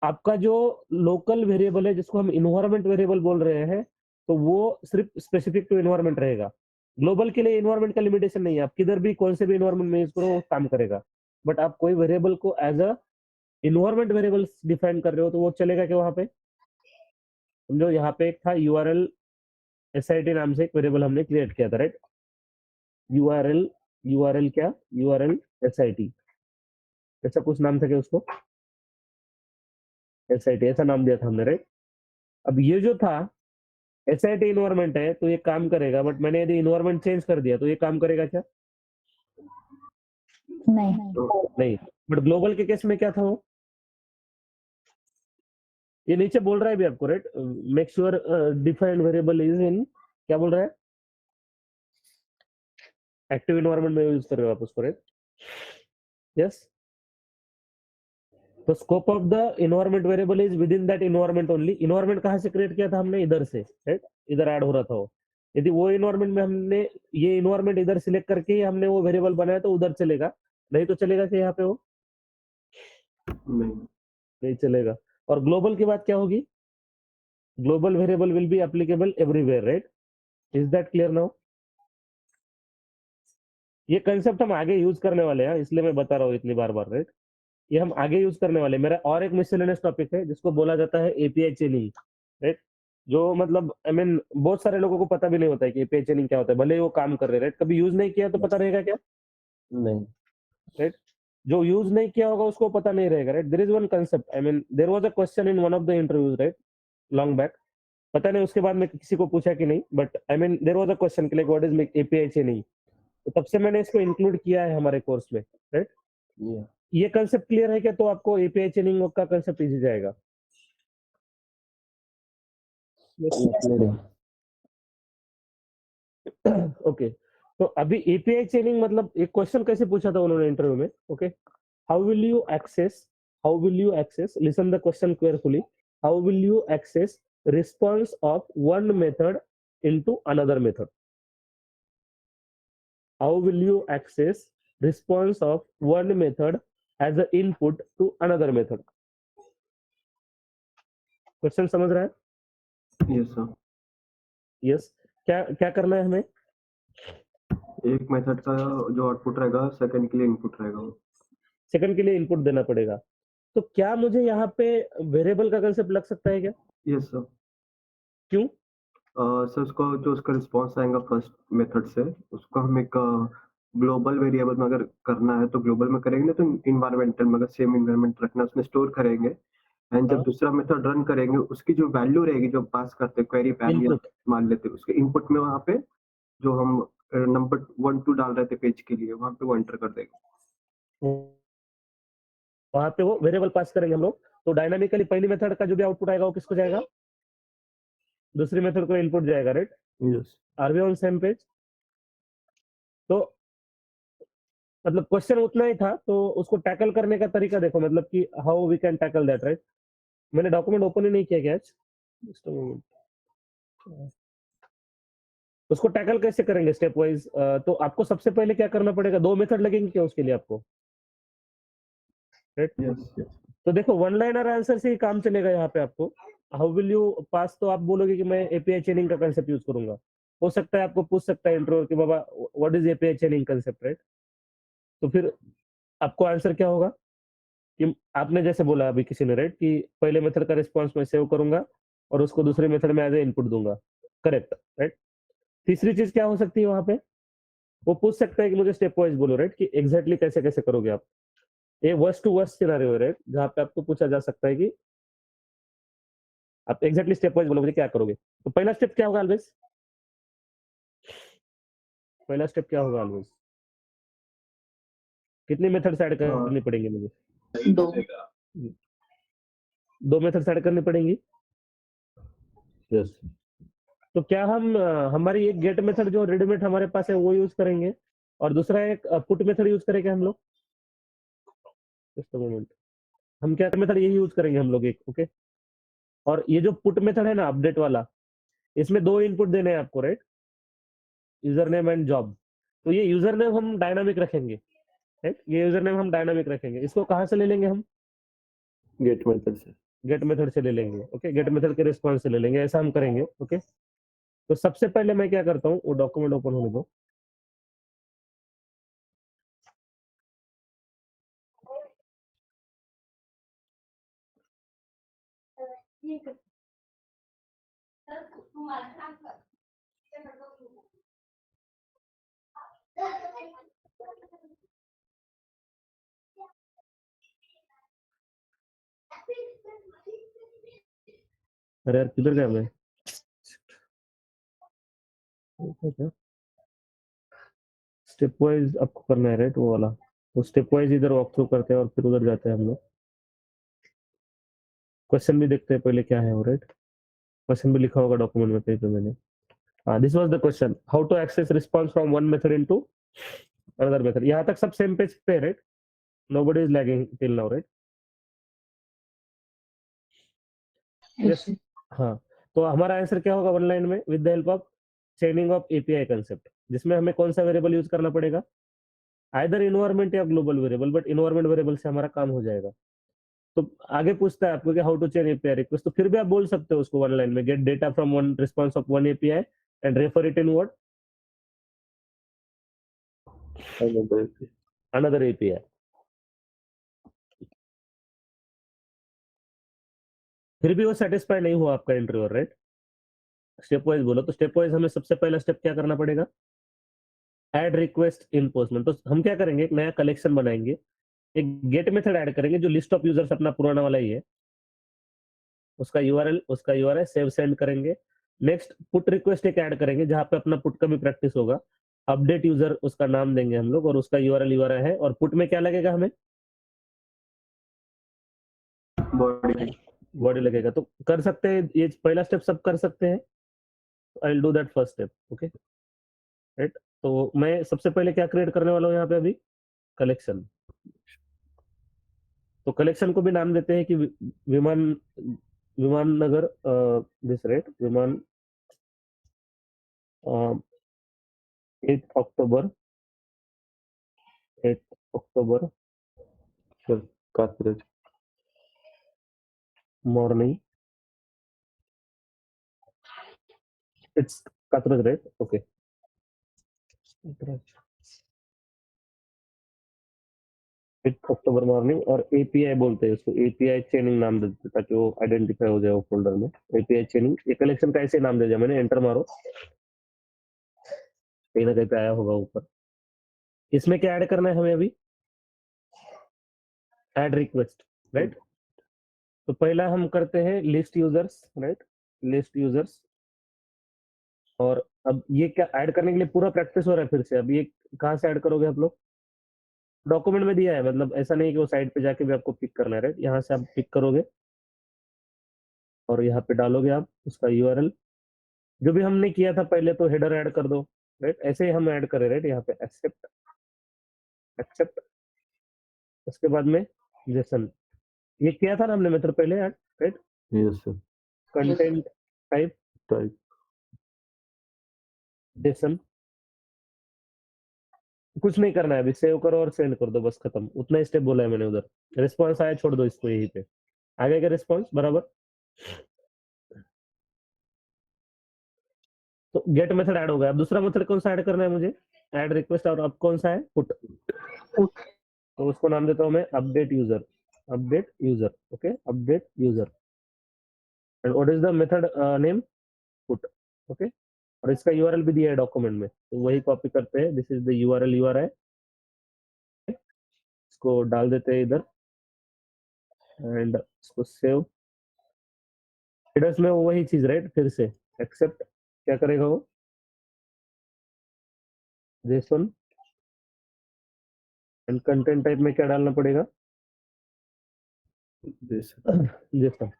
आपका जो लोकल वेरिएबल है जिसको हम इन्वायरमेंट वेरिएबल बोल रहे हैं, तो वो सिर्फ स्पेसिफिक टू इन्वायरमेंट रहेगा। ग्लोबल के लिए इन्वायरमेंट का लिमिटेशन नहीं है, आप किधर भी कौन से भी इन्वायरमेंट में यूज करो वो काम करेगा। बट आप कोई वेरिएबल को as a environment variables define कर रहे हो तो वो चलेगा क्या वहां पे? समझो यहाँ पे एक था यूआरएल एसआईटी नाम से एक वेरिएबल हमने क्रिएट किया था, राइट? यूआरएल यूआरएल क्या? यूआरएल एसआईटी, ऐसा कुछ नाम था क्या उसको? एसआईटी ऐसा नाम दिया था हमने, राइट? अब ये जो था एसआईटी इन्वायरमेंट है तो ये काम करेगा, बट मैंने यदि इन्वायरमेंट चेंज कर दिया तो ये काम करेगा क्या? नहीं, नहीं। बट ग्लोबल के केस में क्या था वो? ये नीचे बोल रहा है भी आपको, right? Make sure defined variable is in, क्या बोल रहा है? एक्टिव इन्वायरमेंट में यूज कर रहे हो आप उसको, राइट? यस। तो scope of the environment variable is with in that environment only. Environment कहाँ से क्रिएट किया था हमने? इधर से, राइट? इधर ऐड हो रहा था वो। यदि वो इन्वायरमेंट में हमने ये इन्वायरमेंट इधर सिलेक्ट करके ही हमने वो वेरिएबल बनाया तो उधर चलेगा, नहीं तो चलेगा कि यहाँ पे वो नहीं। नहीं चलेगा। और ग्लोबल की बात क्या होगी? Global variable will be applicable everywhere, right? Is that clear now? ये कंसेप्ट हम आगे यूज करने वाले हैं, इसलिए मैं बता रहा हूँ इतनी बार बार, राइट? ये हम आगे यूज करने वाले हैं। मेरा और एक मिसलेनियस टॉपिक है जिसको बोला जाता है एपीआई चेनिंग, राइट? जो मतलब आई मीन बहुत सारे लोगों को पता भी नहीं होता है कि एपीआई चेनिंग क्या होता है, भले ही वो काम कर रहे हैं, राइट? कभी यूज नहीं किया तो पता रहेगा क्या? नहीं। राइट? जो यूज नहीं किया होगा उसको पता नहीं रहेगा, right? There is one concept, I mean there was a question in one of the interviews, right? Long back, पता नहीं उसके बाद में किसी को पूछा कि नहीं, but I mean there was a question like what is API chaining, तो तब से मैंने इसको इंक्लूड किया है हमारे कोर्स में, राइट? ये ये कंसेप्ट क्लियर है क्या? तो आपको एपीआई चेनिंग का कंसेप्ट इजी जाएगा। क्लियर है। ओके, तो अभी एपीआई चेनिंग मतलब एक क्वेश्चन कैसे पूछा था उन्होंने इंटरव्यू में? Okay, how will you access, listen the question carefully, how will you access response of one method into another method? How will you access response of one method as a input to another method? Question समझ रहा है? Yes sir. Yes. क्या क्या करना है हमें? एक method का जो आउटपुट रहेगा सेकंड के लिए इनपुट रहेगा। सेकंड के लिए इनपुट देना पड़ेगा। तो क्या मुझे यहाँ पे वेरिएबल का कंसेप्ट लग सकता है क्या? Yes sir. क्यों? सर उसको जो उसका रिस्पॉन्स आएगा फर्स्ट मेथड से उसको हम एक ग्लोबल वेरिएबल में अगर करना है तो ग्लोबल में करेंगे, ना तो इन्वायरमेंटल में अगर सेम इन्वायरमेंट रखना है उसमें स्टोर करेंगे। एंड जब हाँ, दूसरा मेथड रन करेंगे उसकी जो वैल्यू रहेगी जो पास करते क्वेरी वैल्यू इनपुट। मान लेते हैं उसके इनपुट में वहाँ पे जो हम नंबर 1 2 डाल रहे थे पेज के लिए वहाँ पे वो एंटर कर देगा। वहां पे वो वेरिएबल पास करेंगे हम लोग, तो डायनामिकली पहली मेथड का जो भी आउटपुट आएगा वो किसको जाएगा? दूसरी मेथड को इनपुट जाएगा, right? Yes. Are we on same page? तो मतलब क्वेश्चन उतना ही था, तो उसको टैकल करने का तरीका देखो, मतलब कि how we can tackle that, right? मैंने डॉक्यूमेंट ओपन ही नहीं किया क्या आज? Just a moment. उसको टैकल कैसे करेंगे स्टेप वाइज? तो आपको सबसे पहले क्या करना पड़ेगा? 2 मेथड लगेंगे क्या उसके लिए आपको, राइट? यस। तो देखो वन लाइनर आंसर से ही काम चलेगा यहाँ पे आपको। हाउ विल यू पास, तो आप बोलोगे कि मैं एपीआई चेनिंग का कंसेप्ट यूज करूंगा। हो सकता है आपको पूछ सकता है इंटरव्यू कि बाबा what is API chaining concept, right? तो फिर आपको आंसर क्या होगा कि आपने जैसे बोला अभी किसी ने, राइट, कि पहले मेथड का रिस्पॉन्स मैं सेव करूंगा और उसको दूसरे मेथड में एज ए इनपुट दूंगा, करेक्ट, राइट? तीसरी चीज क्या हो सकती है वहां पे? वो पूछ सकता है कि मुझे स्टेप वाइज बोलो, राइट, कि एग्जैक्टली कैसे कैसे करोगे आप। ये वर्स्ट टू वर्स्ट सिनेरियो है, राइट, जहाँ पे आपको पूछा जा सकता है कि आप एग्जैक्टली स्टेप वाइज बोलो मुझे क्या करोगे। तो पहला स्टेप क्या होगा ऑलवेज? पहला स्टेप क्या होगा ऑलवेज? कितनी मेथड्स ऐड करनी पड़ेंगी मुझे? 2 2 मेथड्स ऐड करनी पड़ेंगी। यस। तो क्या हम हमारी एक गेट मेथड जो रेडीमेड हमारे पास है वो यूज करेंगे और दूसरा एक पुट मेथड यूज करेंगे हम लोग? जस्ट अ मोमेंट, हम क्या मेथड यही यूज करेंगे हम लोग एक, ओके? और ये जो पुट मेथड है ना अपडेट वाला, इसमें 2 इनपुट देने हैं आपको, right? User name and job. तो ये यूजर नेम हम डायनामिक रखेंगे, राइट? ये यूजर नेम हम डायनामिक रखेंगे। इसको कहाँ से ले लेंगे हम? गेट मेथड से। गेट मेथड से ले लेंगे, ओके? गेट मेथड के रिस्पॉन्स से ले लेंगे, ऐसा हम करेंगे, ओके? तो सबसे पहले मैं क्या करता हूँ, वो डॉक्यूमेंट ओपन होने दो। अरे यार किधर गया मैं? स्टेप वाइज आपको करना है राइट, वो वाला। तो स्टेप वाइज इधर वॉक थ्रू करते हैं और फिर उधर जाते हैं हम लोग। क्वेश्चन भी देखते हैं पहले क्या है वो, राइट। क्वेश्चन भी लिखा होगा डॉक्यूमेंट में कहीं पे मैंने। This was the question, how to access response from one method into another method. यहाँ तक सब सेम पेज पे, right. Nobody is lagging till now, right. Yes, sir. हाँ, तो हमारा आंसर क्या होगा वन लाइन में, with the help of chaining of API concept, जिसमें हमें कौन सा वेरिएबल यूज करना पड़ेगा, आइदर इन्वायरमेंट या global variable, but environment variable से हमारा काम हो जाएगा। तो आगे पूछता है आपको कि how to chain API request, तो फिर भी आप बोल सकते हो उसको वन लाइन में, gate data from one response of one API and refer it in what, another API. फिर भी वो सेटिस्फाई नहीं हुआ आपका इंटरव्यूअर, राइट। स्टेप वाइज बोलो, तो स्टेप वाइज हमें सबसे पहला स्टेप क्या करना पड़ेगा, ऐड रिक्वेस्ट इन पोस्टमैन। तो हम क्या करेंगे, एक नया कलेक्शन बनाएंगे, एक गेट मेथड ऐड करेंगे जो लिस्ट ऑफ यूजर्स अपना पुराना वाला ही है, उसका यूआरएल सेव सेंड करेंगे। नेक्स्ट पुट रिक्वेस्ट एक ऐड करेंगे जहां पे अपना पुट का भी प्रैक्टिस होगा। अपडेट यूजर उसका नाम देंगे हम लोग, और उसका यूआरएल है, और पुट में क्या लगेगा हमें, बॉडी लगेगा। तो कर सकते हैं, ये पहला स्टेप सब कर सकते हैं। I will do that first step, okay right. तो मैं सबसे पहले क्या क्रिएट करने वाला हूँ यहाँ पे अभी, कलेक्शन। तो कलेक्शन को भी नाम देते हैं कि विमान नगर दिस राइट, विमान 8 October Katraj morning, it's Katraj right, okay. 8 October morning, और एपीआई बोलते हैं उसको, एपीआई चेनिंग नाम देते हैं ताकि वो आइडेंटिफाई हो जाए वो फोल्डर में। एपीआई चेनिंग, ये कलेक्शन का ऐसे नाम दे दिया मैंने, एंटर मारो, कहीं ना कहीं पे आया होगा ऊपर। इसमें क्या ऐड करना है हमें अभी, ऐड रिक्वेस्ट, राइट। तो पहला हम करते हैं list users, right, list users. और अब ये क्या ऐड करने के लिए पूरा प्रैक्टिस हो रहा है फिर से। अब ये कहाँ से ऐड करोगे आप लोग, डॉक्यूमेंट में दिया है, मतलब ऐसा नहीं कि वो साइड पे जाके भी आपको पिक करना है, राइट। यहाँ से आप पिक करोगे और यहाँ पे डालोगे आप उसका यूआरएल, जो भी हमने किया था पहले, तो हेडर ऐड कर दो, राइट। ऐसे ही हम ऐड करें, राइट। यहाँ पे एक्सेप्ट एक्सेप्ट, उसके बाद में जेसन, ये किया था ना हमने मेथड पहले add, right. Yes sir, content type type Jason, कुछ नहीं करना है अभी, सेव करो और सेंड कर दो, बस खत्म। उतना ही स्टेप बोला है मैंने उधर। रिस्पॉन्स आया, छोड़ दो इसको यहीं पे, आ गया क्या रिस्पॉन्स बराबर। तो गेट मेथड ऐड हो गया। अब दूसरा मेथड कौन सा ऐड करना है मुझे, ऐड रिक्वेस्ट, और अब कौन सा है, पुट। तो उसको नाम देता हूं मैं update user, okay, update user. And what is the method name, put, okay. और इसका यूआरएल भी दिया है डॉक्यूमेंट में, तो वही कॉपी करते हैं, this is the URL URL, इसको डाल देते हैं इधर, एंड इसको सेव। हेडर्स में वो वही चीज, राइट, फिर से एक्सेप्ट, क्या करेगा वो, जेसन। एंड कंटेंट टाइप में क्या डालना पड़ेगा, जेसन।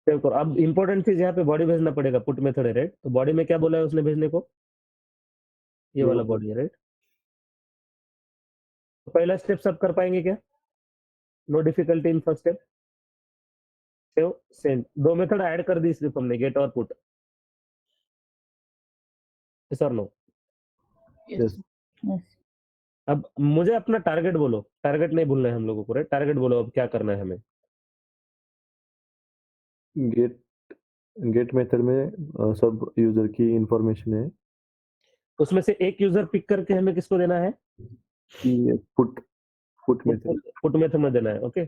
सेव करो। अब इंपॉर्टेंट चीज यहाँ पे बॉडी भेजना पड़ेगा, पुट मेथड है, राइट। तो बॉडी में क्या बोला है उसने भेजने को, ये वाला बॉडी है, राइट। तो पहला स्टेप सब कर पाएंगे क्या, no difficulty in first step, save send. दो मेथड ऐड कर दी सिर्फ हमने, गेट और put, sir no. Yes, yes sir. Yes. अब मुझे अपना टारगेट बोलो, टारगेट नहीं भूलना है हम लोगों को, राइट। टारगेट बोलो, अब क्या करना है हमें। गेट गेट मेथड में सब यूजर की इंफॉर्मेशन है उसमें से एक यूजर पिक करके हमें किसको देना है, कि पुट मेथड पुट मेथड में देना है, ओके।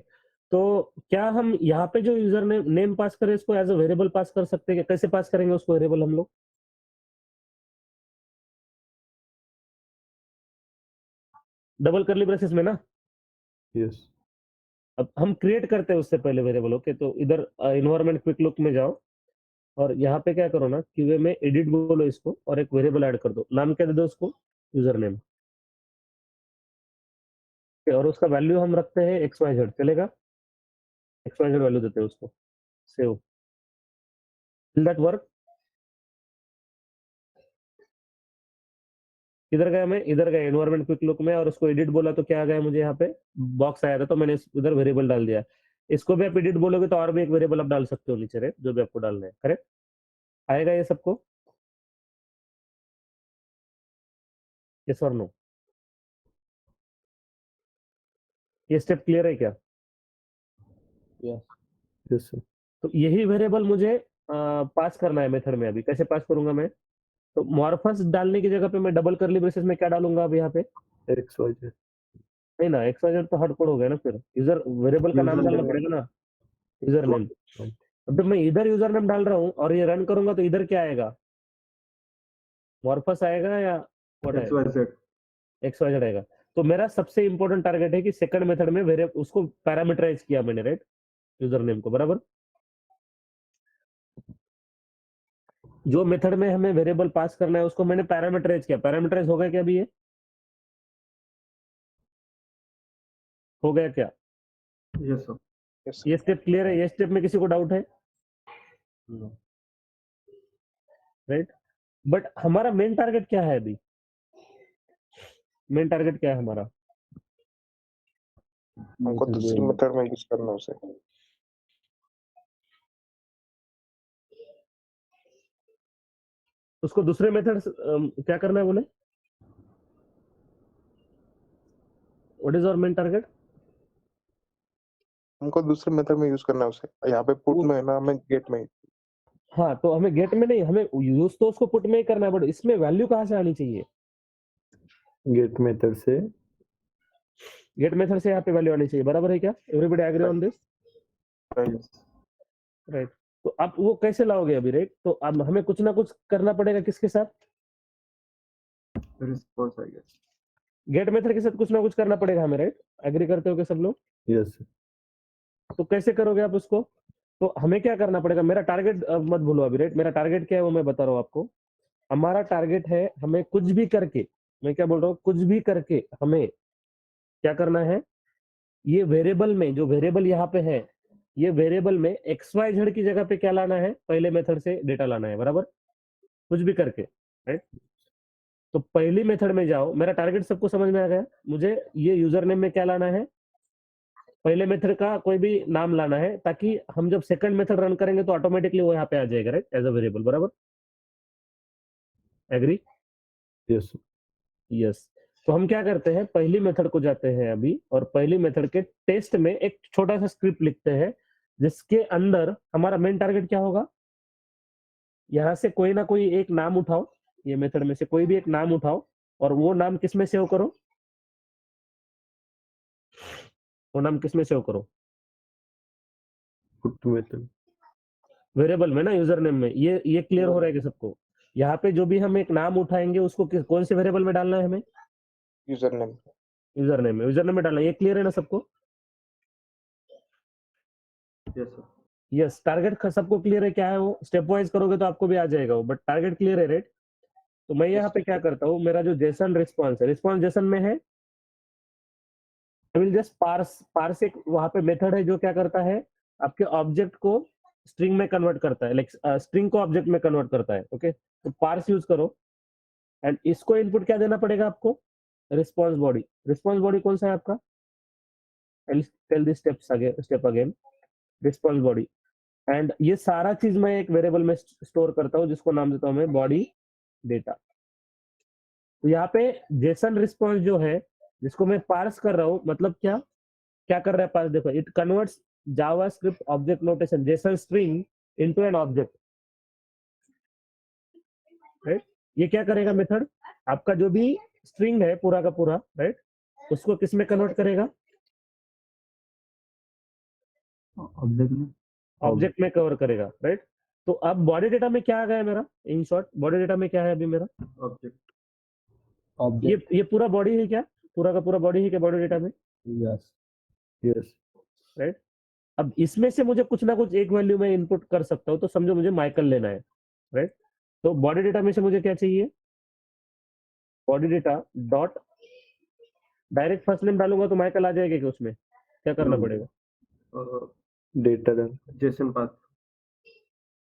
तो क्या हम यहाँ पे जो यूजर नेम पास करें, इसको एज अ वेरिएबल पास कर सकते हैं, कैसे पास करेंगे उसको वेरिएबल हम लोग, डबल करली ब्रेसेस में ना। Yes. अब हम क्रिएट करते हैं उससे पहले वेरिएबल। ओके, तो इधर इन्वायरमेंट क्विक लुक में जाओ और यहाँ पे क्या करो ना, क्यूए में एडिट बोलो इसको और एक वेरिएबल ऐड कर दो। नाम क्या दे दो उसको, यूजर नेम, और उसका वैल्यू हम रखते हैं XYZ। चलेगा, XYZ वैल्यू देते हैं उसको। Save, will that work? किधर गया मैं, इधर गया इन्वायरमेंट क्विक लुक में और उसको एडिट बोला तो क्या आ गया मुझे, यहाँ पे बॉक्स आया था तो मैंने उधर वेरिएबल डाल दिया। इसको भी आप एडिट बोलोगे तो और भी एक वेरिएबल आप डाल सकते हो नीचे, जो भी आपको डालना है। करेक्ट, आएगा ये सबको? यस और नो? ये स्टेप क्लियर है क्या? Yes. Yes, sir. तो यही वेरिएबल मुझे पास करना है मेथड में। अभी कैसे पास करूंगा मैं? तो मॉर्फस डालने की जगह पे मैं डबल करली ब्रेसेस में क्या डालूंगा अब यहाँ पे? XYZ. नहीं ना, XYZ तो हार्ड कोड हो गया ना। फिर यूजर वेरिएबल का नाम User डालना name. पड़ेगा ना, यूजर नेम। Right. अब मैं इधर यूजर नेम डाल रहा हूँ और ये रन करूंगा तो इधर क्या आएगा, मॉर्फस आएगा या व्हाट आएगा? XYZ. XYZ आएगा। तो मेरा सबसे इंपॉर्टेंट टारगेट है कि सेकंड मेथड में उसको पैरामीटराइज किया मैंने, राइट, यूजर नेम को। बराबर, जो मेथड में हमें वेरिएबल पास करना है उसको मैंने पैरामीटराइज किया। पैरामीटराइज हो गया क्या अभी? ये हो गया क्या? Yes, sir. Yes. ये स्टेप क्लियर है? ये स्टेप में किसी को डाउट है? No. राइट, बट हमारा मेन टारगेट क्या है अभी? मेन टारगेट क्या है हमारा? हमको Method दूसरी variable. मेथड में यूज करना है उसे। उसको दूसरे मेथड क्या करना है बोले? What is our main target? हमको दूसरे मेथड में यूज करना है उसे। यहाँ पे पुट में है ना, हमें गेट में। हाँ, तो हमें गेट में नहीं, हमें यूज तो उसको पुट में ही करना है, बट इसमें वैल्यू कहाँ से आनी चाहिए? Get method से गेट मेथड से यहाँ पे वैल्यू आनी चाहिए। बराबर है क्या? Everybody agree on this? Yes. Right, तो आप वो कैसे लाओगे अभी? राइट, तो अब हमें कुछ ना कुछ करना पड़ेगा किसके साथ? Response, I guess. Gate method के साथ कुछ ना कुछ करना पड़ेगा हमें, राइट? एग्री करते हो क्या सब लोग? Yes, sir. तो कैसे करोगे आप उसको? तो हमें क्या करना पड़ेगा? मेरा टारगेट मत भूलो अभी, राइट? मेरा टारगेट क्या है वो मैं बता रहा हूँ आपको। हमारा टारगेट है, हमें कुछ भी करके, मैं क्या बोल रहा हूँ, कुछ भी करके हमें क्या करना है, ये वेरिएबल में, जो वेरिएबल यहाँ पे है, ये वेरिएबल में XYZ की जगह पे क्या लाना है, पहले मेथड से डेटा लाना है। बराबर, कुछ भी करके, राइट? तो पहली मेथड में जाओ। मेरा टारगेट सबको समझ में आ गया? मुझे ये यूजर नेम में क्या लाना है, पहले मेथड का कोई भी नाम लाना है, ताकि हम जब सेकंड मेथड रन करेंगे तो ऑटोमेटिकली वो यहाँ पे आ जाएगा, राइट, एज अ वेरिएबल। बराबर, एग्री? Yes, sir. यस। तो हम क्या करते हैं, पहली मेथड को जाते हैं अभी और पहली मेथड के टेस्ट में एक छोटा सा स्क्रिप्ट लिखते हैं जिसके अंदर हमारा मेन टारगेट क्या होगा, यहाँ से कोई ना कोई एक नाम उठाओ, ये मेथड में से कोई भी एक नाम उठाओ और वो नाम किस में सेव करो, वो नाम किस में सेव करो, Put method. वेरिएबल में ना, यूजर नेम में। ये क्लियर हो रहा है कि सबको? यहाँ पे जो भी हम एक नाम उठाएंगे उसको कौन से वेरिएबल में डालना है हमें? User name. यूजर नेम में, यूजर नेम में डालना है। ये क्लियर है ना सबको? Yes, sir. यस, टारगेट सबको क्लियर है क्या है? वो स्टेप वाइज करोगे तो आपको भी आ जाएगा वो, बट टारगेट क्लियर है, राइट? तो मैं यहाँ पे क्या करता हूँ, मेरा जो जेसन रिस्पॉन्स है, रिस्पॉन्स जेसन में है, आई विल जस्ट पार्स एक वहां पे मेथड है जो क्या करता है, आपके ऑब्जेक्ट को स्ट्रिंग में कन्वर्ट करता है, लाइक स्ट्रिंग को ऑब्जेक्ट में कन्वर्ट करता है। ओके, तो पार्स यूज करो एंड इसको इनपुट क्या देना पड़ेगा आपको, रिस्पॉन्स बॉडी। रिस्पॉन्स बॉडी कौन सा है आपका? Tell this step again, response body. And ये सारा चीज मैं एक वेरिएबल में स्टोर करता हूँ जिसको नाम देता हूँ मैं बॉडी डेटा। तो यहाँ पे जेसन रिस्पॉन्स जो है जिसको मैं पार्स कर रहा हूँ, मतलब क्या क्या कर रहा है पार्स, देखो, it converts JavaScript object notation Jason string into an object, right? ये क्या करेगा मेथड, आपका जो भी स्ट्रिंग है पूरा का पूरा, राइट, उसको किस में कन्वर्ट करेगा, ऑब्जेक्ट में। ऑब्जेक्ट में कवर करेगा, राइट? तो अब बॉडी डेटा में क्या आ गया मेरा, इन शॉर्ट बॉडी डेटा में क्या है अभी मेरा, Object. ऑब्जेक्ट। ये पूरा बॉडी है क्या? पूरा का पूरा बॉडी है क्या बॉडी डेटा में, यस Yes. राइट? अब इसमें से मुझे कुछ ना कुछ एक वैल्यू मैं इनपुट कर सकता हूँ, तो समझो मुझे माइकल लेना है, राइट? तो बॉडी डेटा में से मुझे क्या चाहिए, body data dot direct first name डालूंगा तो माइकल आ जाएगा क्या, उसमें क्या करना No. पड़ेगा? Data done. Jason path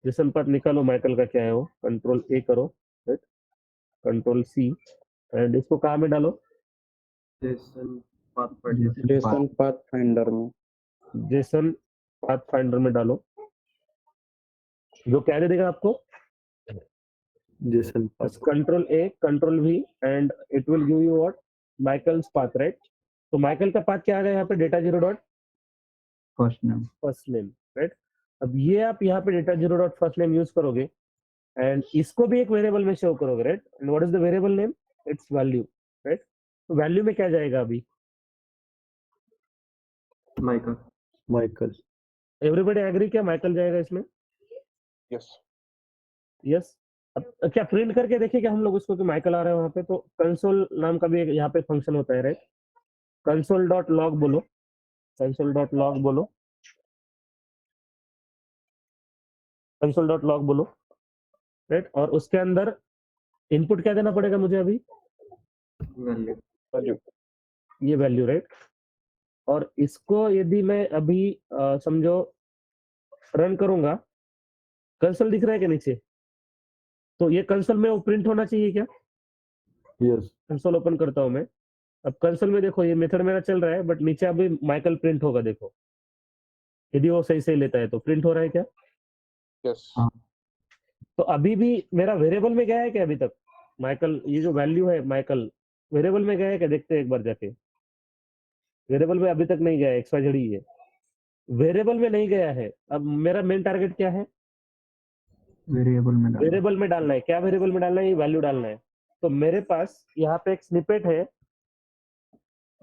JSON path निकालो, माइकल का क्या है वो, कंट्रोल ए करो, राइट? कंट्रोल सी, एंड इसको कहाँ में डालो, JSON path JSON path finder में जेसन पाथ फाइंडर में डालो, जो क्या दे देगा आपको, JSON path. Control A control V, and it will give you what, Michael's path, right? तो माइकल का पाथ क्या आ गया यहाँ पे, data zero dot first name first name, right? अब ये आप यहाँ पे data zero dot first name use करोगे एंड इसको भी एक वेरिएबल में शो करोगे, right? And what is the variable name, it's value, right? तो वैल्यू में क्या जाएगा अभी, माइकल Michael. एवरीबॉडी एग्री क्या माइकल जाएगा इसमें, यस यस? अब क्या प्रिंट करके देखिए क्या हम लोग उसको कि माइकल आ रहा है वहां पे, तो कंसोल नाम का भी एक यहाँ पे फंक्शन होता है, राइट? कंसोल डॉट लॉग बोलो, कंसोल डॉट लॉग बोलो, कंसोल डॉट लॉग बोलो, राइट? और उसके अंदर इनपुट क्या देना पड़ेगा मुझे अभी, वैल्यू वैल्यू ये वैल्यू, राइट? और इसको यदि मैं अभी समझो रन करूंगा, कंसोल दिख रहा है क्या नीचे, तो ये कंसोल में वो प्रिंट होना चाहिए क्या, Yes. कंसोल ओपन करता हूं मैं, अब कंसोल में देखो ये मेथड मेरा चल रहा है, बट नीचे अभी माइकल प्रिंट होगा, देखो यदि वो सही सही लेता है तो प्रिंट हो रहा है क्या? यस तो अभी भी मेरा वेरिएबल में गया है क्या अभी तक, माइकल ये जो वैल्यू है माइकल वेरिएबल में गया है क्या, देखते हैं एक बार जाके, वेरिएबल में अभी तक नहीं गया है, XYZ ही है, वेरिएबल में नहीं गया है। अब मेरा मेन टारगेट क्या है, वेरिएबल में डालना है, क्या वेरिएबल में डालना है, ये वैल्यू डालना है। तो मेरे पास यहाँ पे एक स्निपेट है,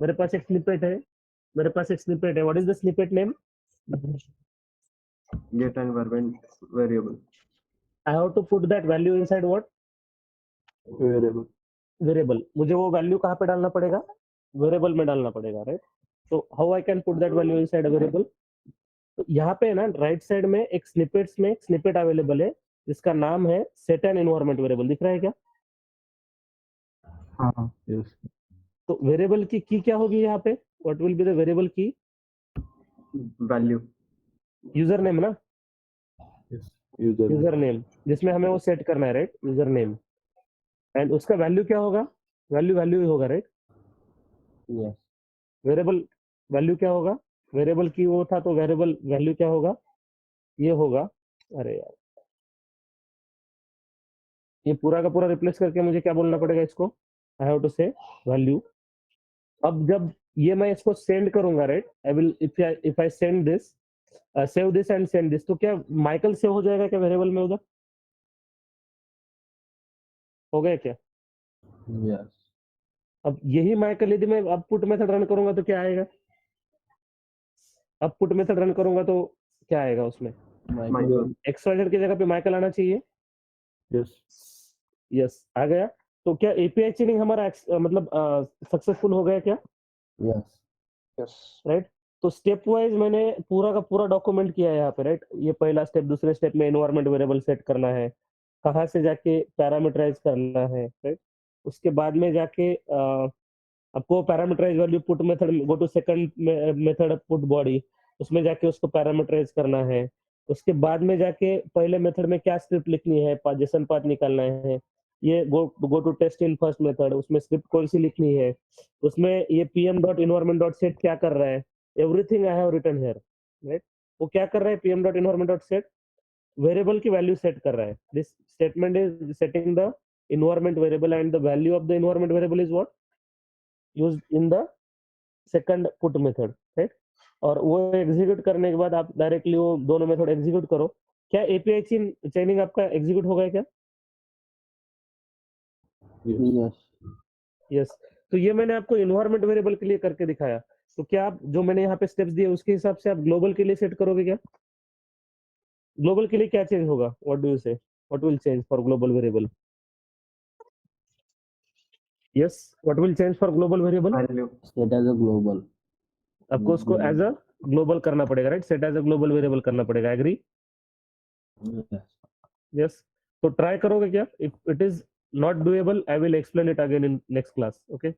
मेरे पास एक स्निपेट है, मेरे पास एक स्निपेट है, what is the snippet name, get environment variable I have to put that value inside what, Variable. Variable. मुझे वो वैल्यू कहाँ पे डालना पड़ेगा, वेरिएबल में डालना पड़ेगा, राइट? तो how I can put that value inside variable, तो यहाँ पे ना राइट साइड में एक स्निपेट्स में एक स्निपेट अवेलेबल है जिसका नाम है सेट एंड एनवायरनमेंट वेरिएबल, दिख रहा है क्या? Yes. तो वेरिएबल की क्या होगी यहाँ पे, what will be the variable की, वैल्यू यूजर नेम ना, Yes. User. यूजर नेम, जिसमें हमें वो सेट करना है, राइट? यूजर नेम, एंड उसका वैल्यू क्या होगा, वैल्यू ही होगा, राइट? यस वेरिएबल वैल्यू क्या होगा, वेरिएबल की वो था तो वेरिएबल वैल्यू क्या होगा, ये होगा, अरे यार ये पूरा का पूरा रिप्लेस करके मुझे क्या बोलना पड़ेगा इसको, आई हैव टू से वैल्यू। अब जब ये मैं इसको सेंड करूंगा, right, I will if I send this, save this and send this, तो क्या माइकल सेव हो जाएगा क्या वेरिएबल में उधर, हो गया क्या? यस अब यही माइकल यदि मैं अब पुट मेथड रन करूंगा तो क्या आएगा, अब पुट मेथड रन करूंगा तो क्या आएगा उसमें, माइकल XYZ की जगह पे माइकल आना चाहिए, Yes. यस आ गया। तो क्या एपीआई चेनिंग हमारा मतलब सक्सेसफुल हो गया क्या, यस यस राइट? तो स्टेप वाइज मैंने पूरा का पूरा डॉक्यूमेंट किया है यहाँ पे, राइट? ये पहला स्टेप, दूसरे स्टेप में एनवायरनमेंट वेरिएबल सेट करना है, कहाँ से जाके पैरामीटराइज करना है, राइट? उसके बाद में जाके आपको parameterize value put method, go to second method put body, उसमें जाके उसको पैरामीटराइज करना है। उसके बाद में जाके पहले मेथड में क्या स्क्रिप्ट लिखनी है, जेसन पाथ निकालना है, ये go to test in first method, उसमें स्क्रिप्ट कौन सी लिखनी है, उसमें ये pm.environment.set क्या कर रहा है, everything I have written here, right? वो क्या कर रहा है, pm.environment.set वेरिएबल की वैल्यू सेट कर रहा है, this statement is setting the environment variable and the value of the environment variable is what used in the second put method, right? और वो एग्जीक्यूट करने के बाद आप डायरेक्टली वो दोनों मेथड एग्जीक्यूट करो। क्या एपीआई चेनिंग आपका एग्जीक्यूट हो गया क्या? Yes. Yes yes. तो ये मैंने आपको इन्वायरमेंट वेरिएबल के लिए करके दिखाया। तो क्या आप जो मैंने यहाँ पे स्टेप्स दिए उसके हिसाब से आप ग्लोबल के लिए सेट करोगे क्या? ग्लोबल के लिए क्या चेंज होगा, what do you say, what will change for global variable? Yes, what will change for global variable? Value set as a global. आपको उसको एज अ ग्लोबल करना पड़ेगा, right? Set as a global variable करना पड़ेगा, agree? Yes, तो try करोगे क्या? If it is not doable, I will explain it again in next class, okay?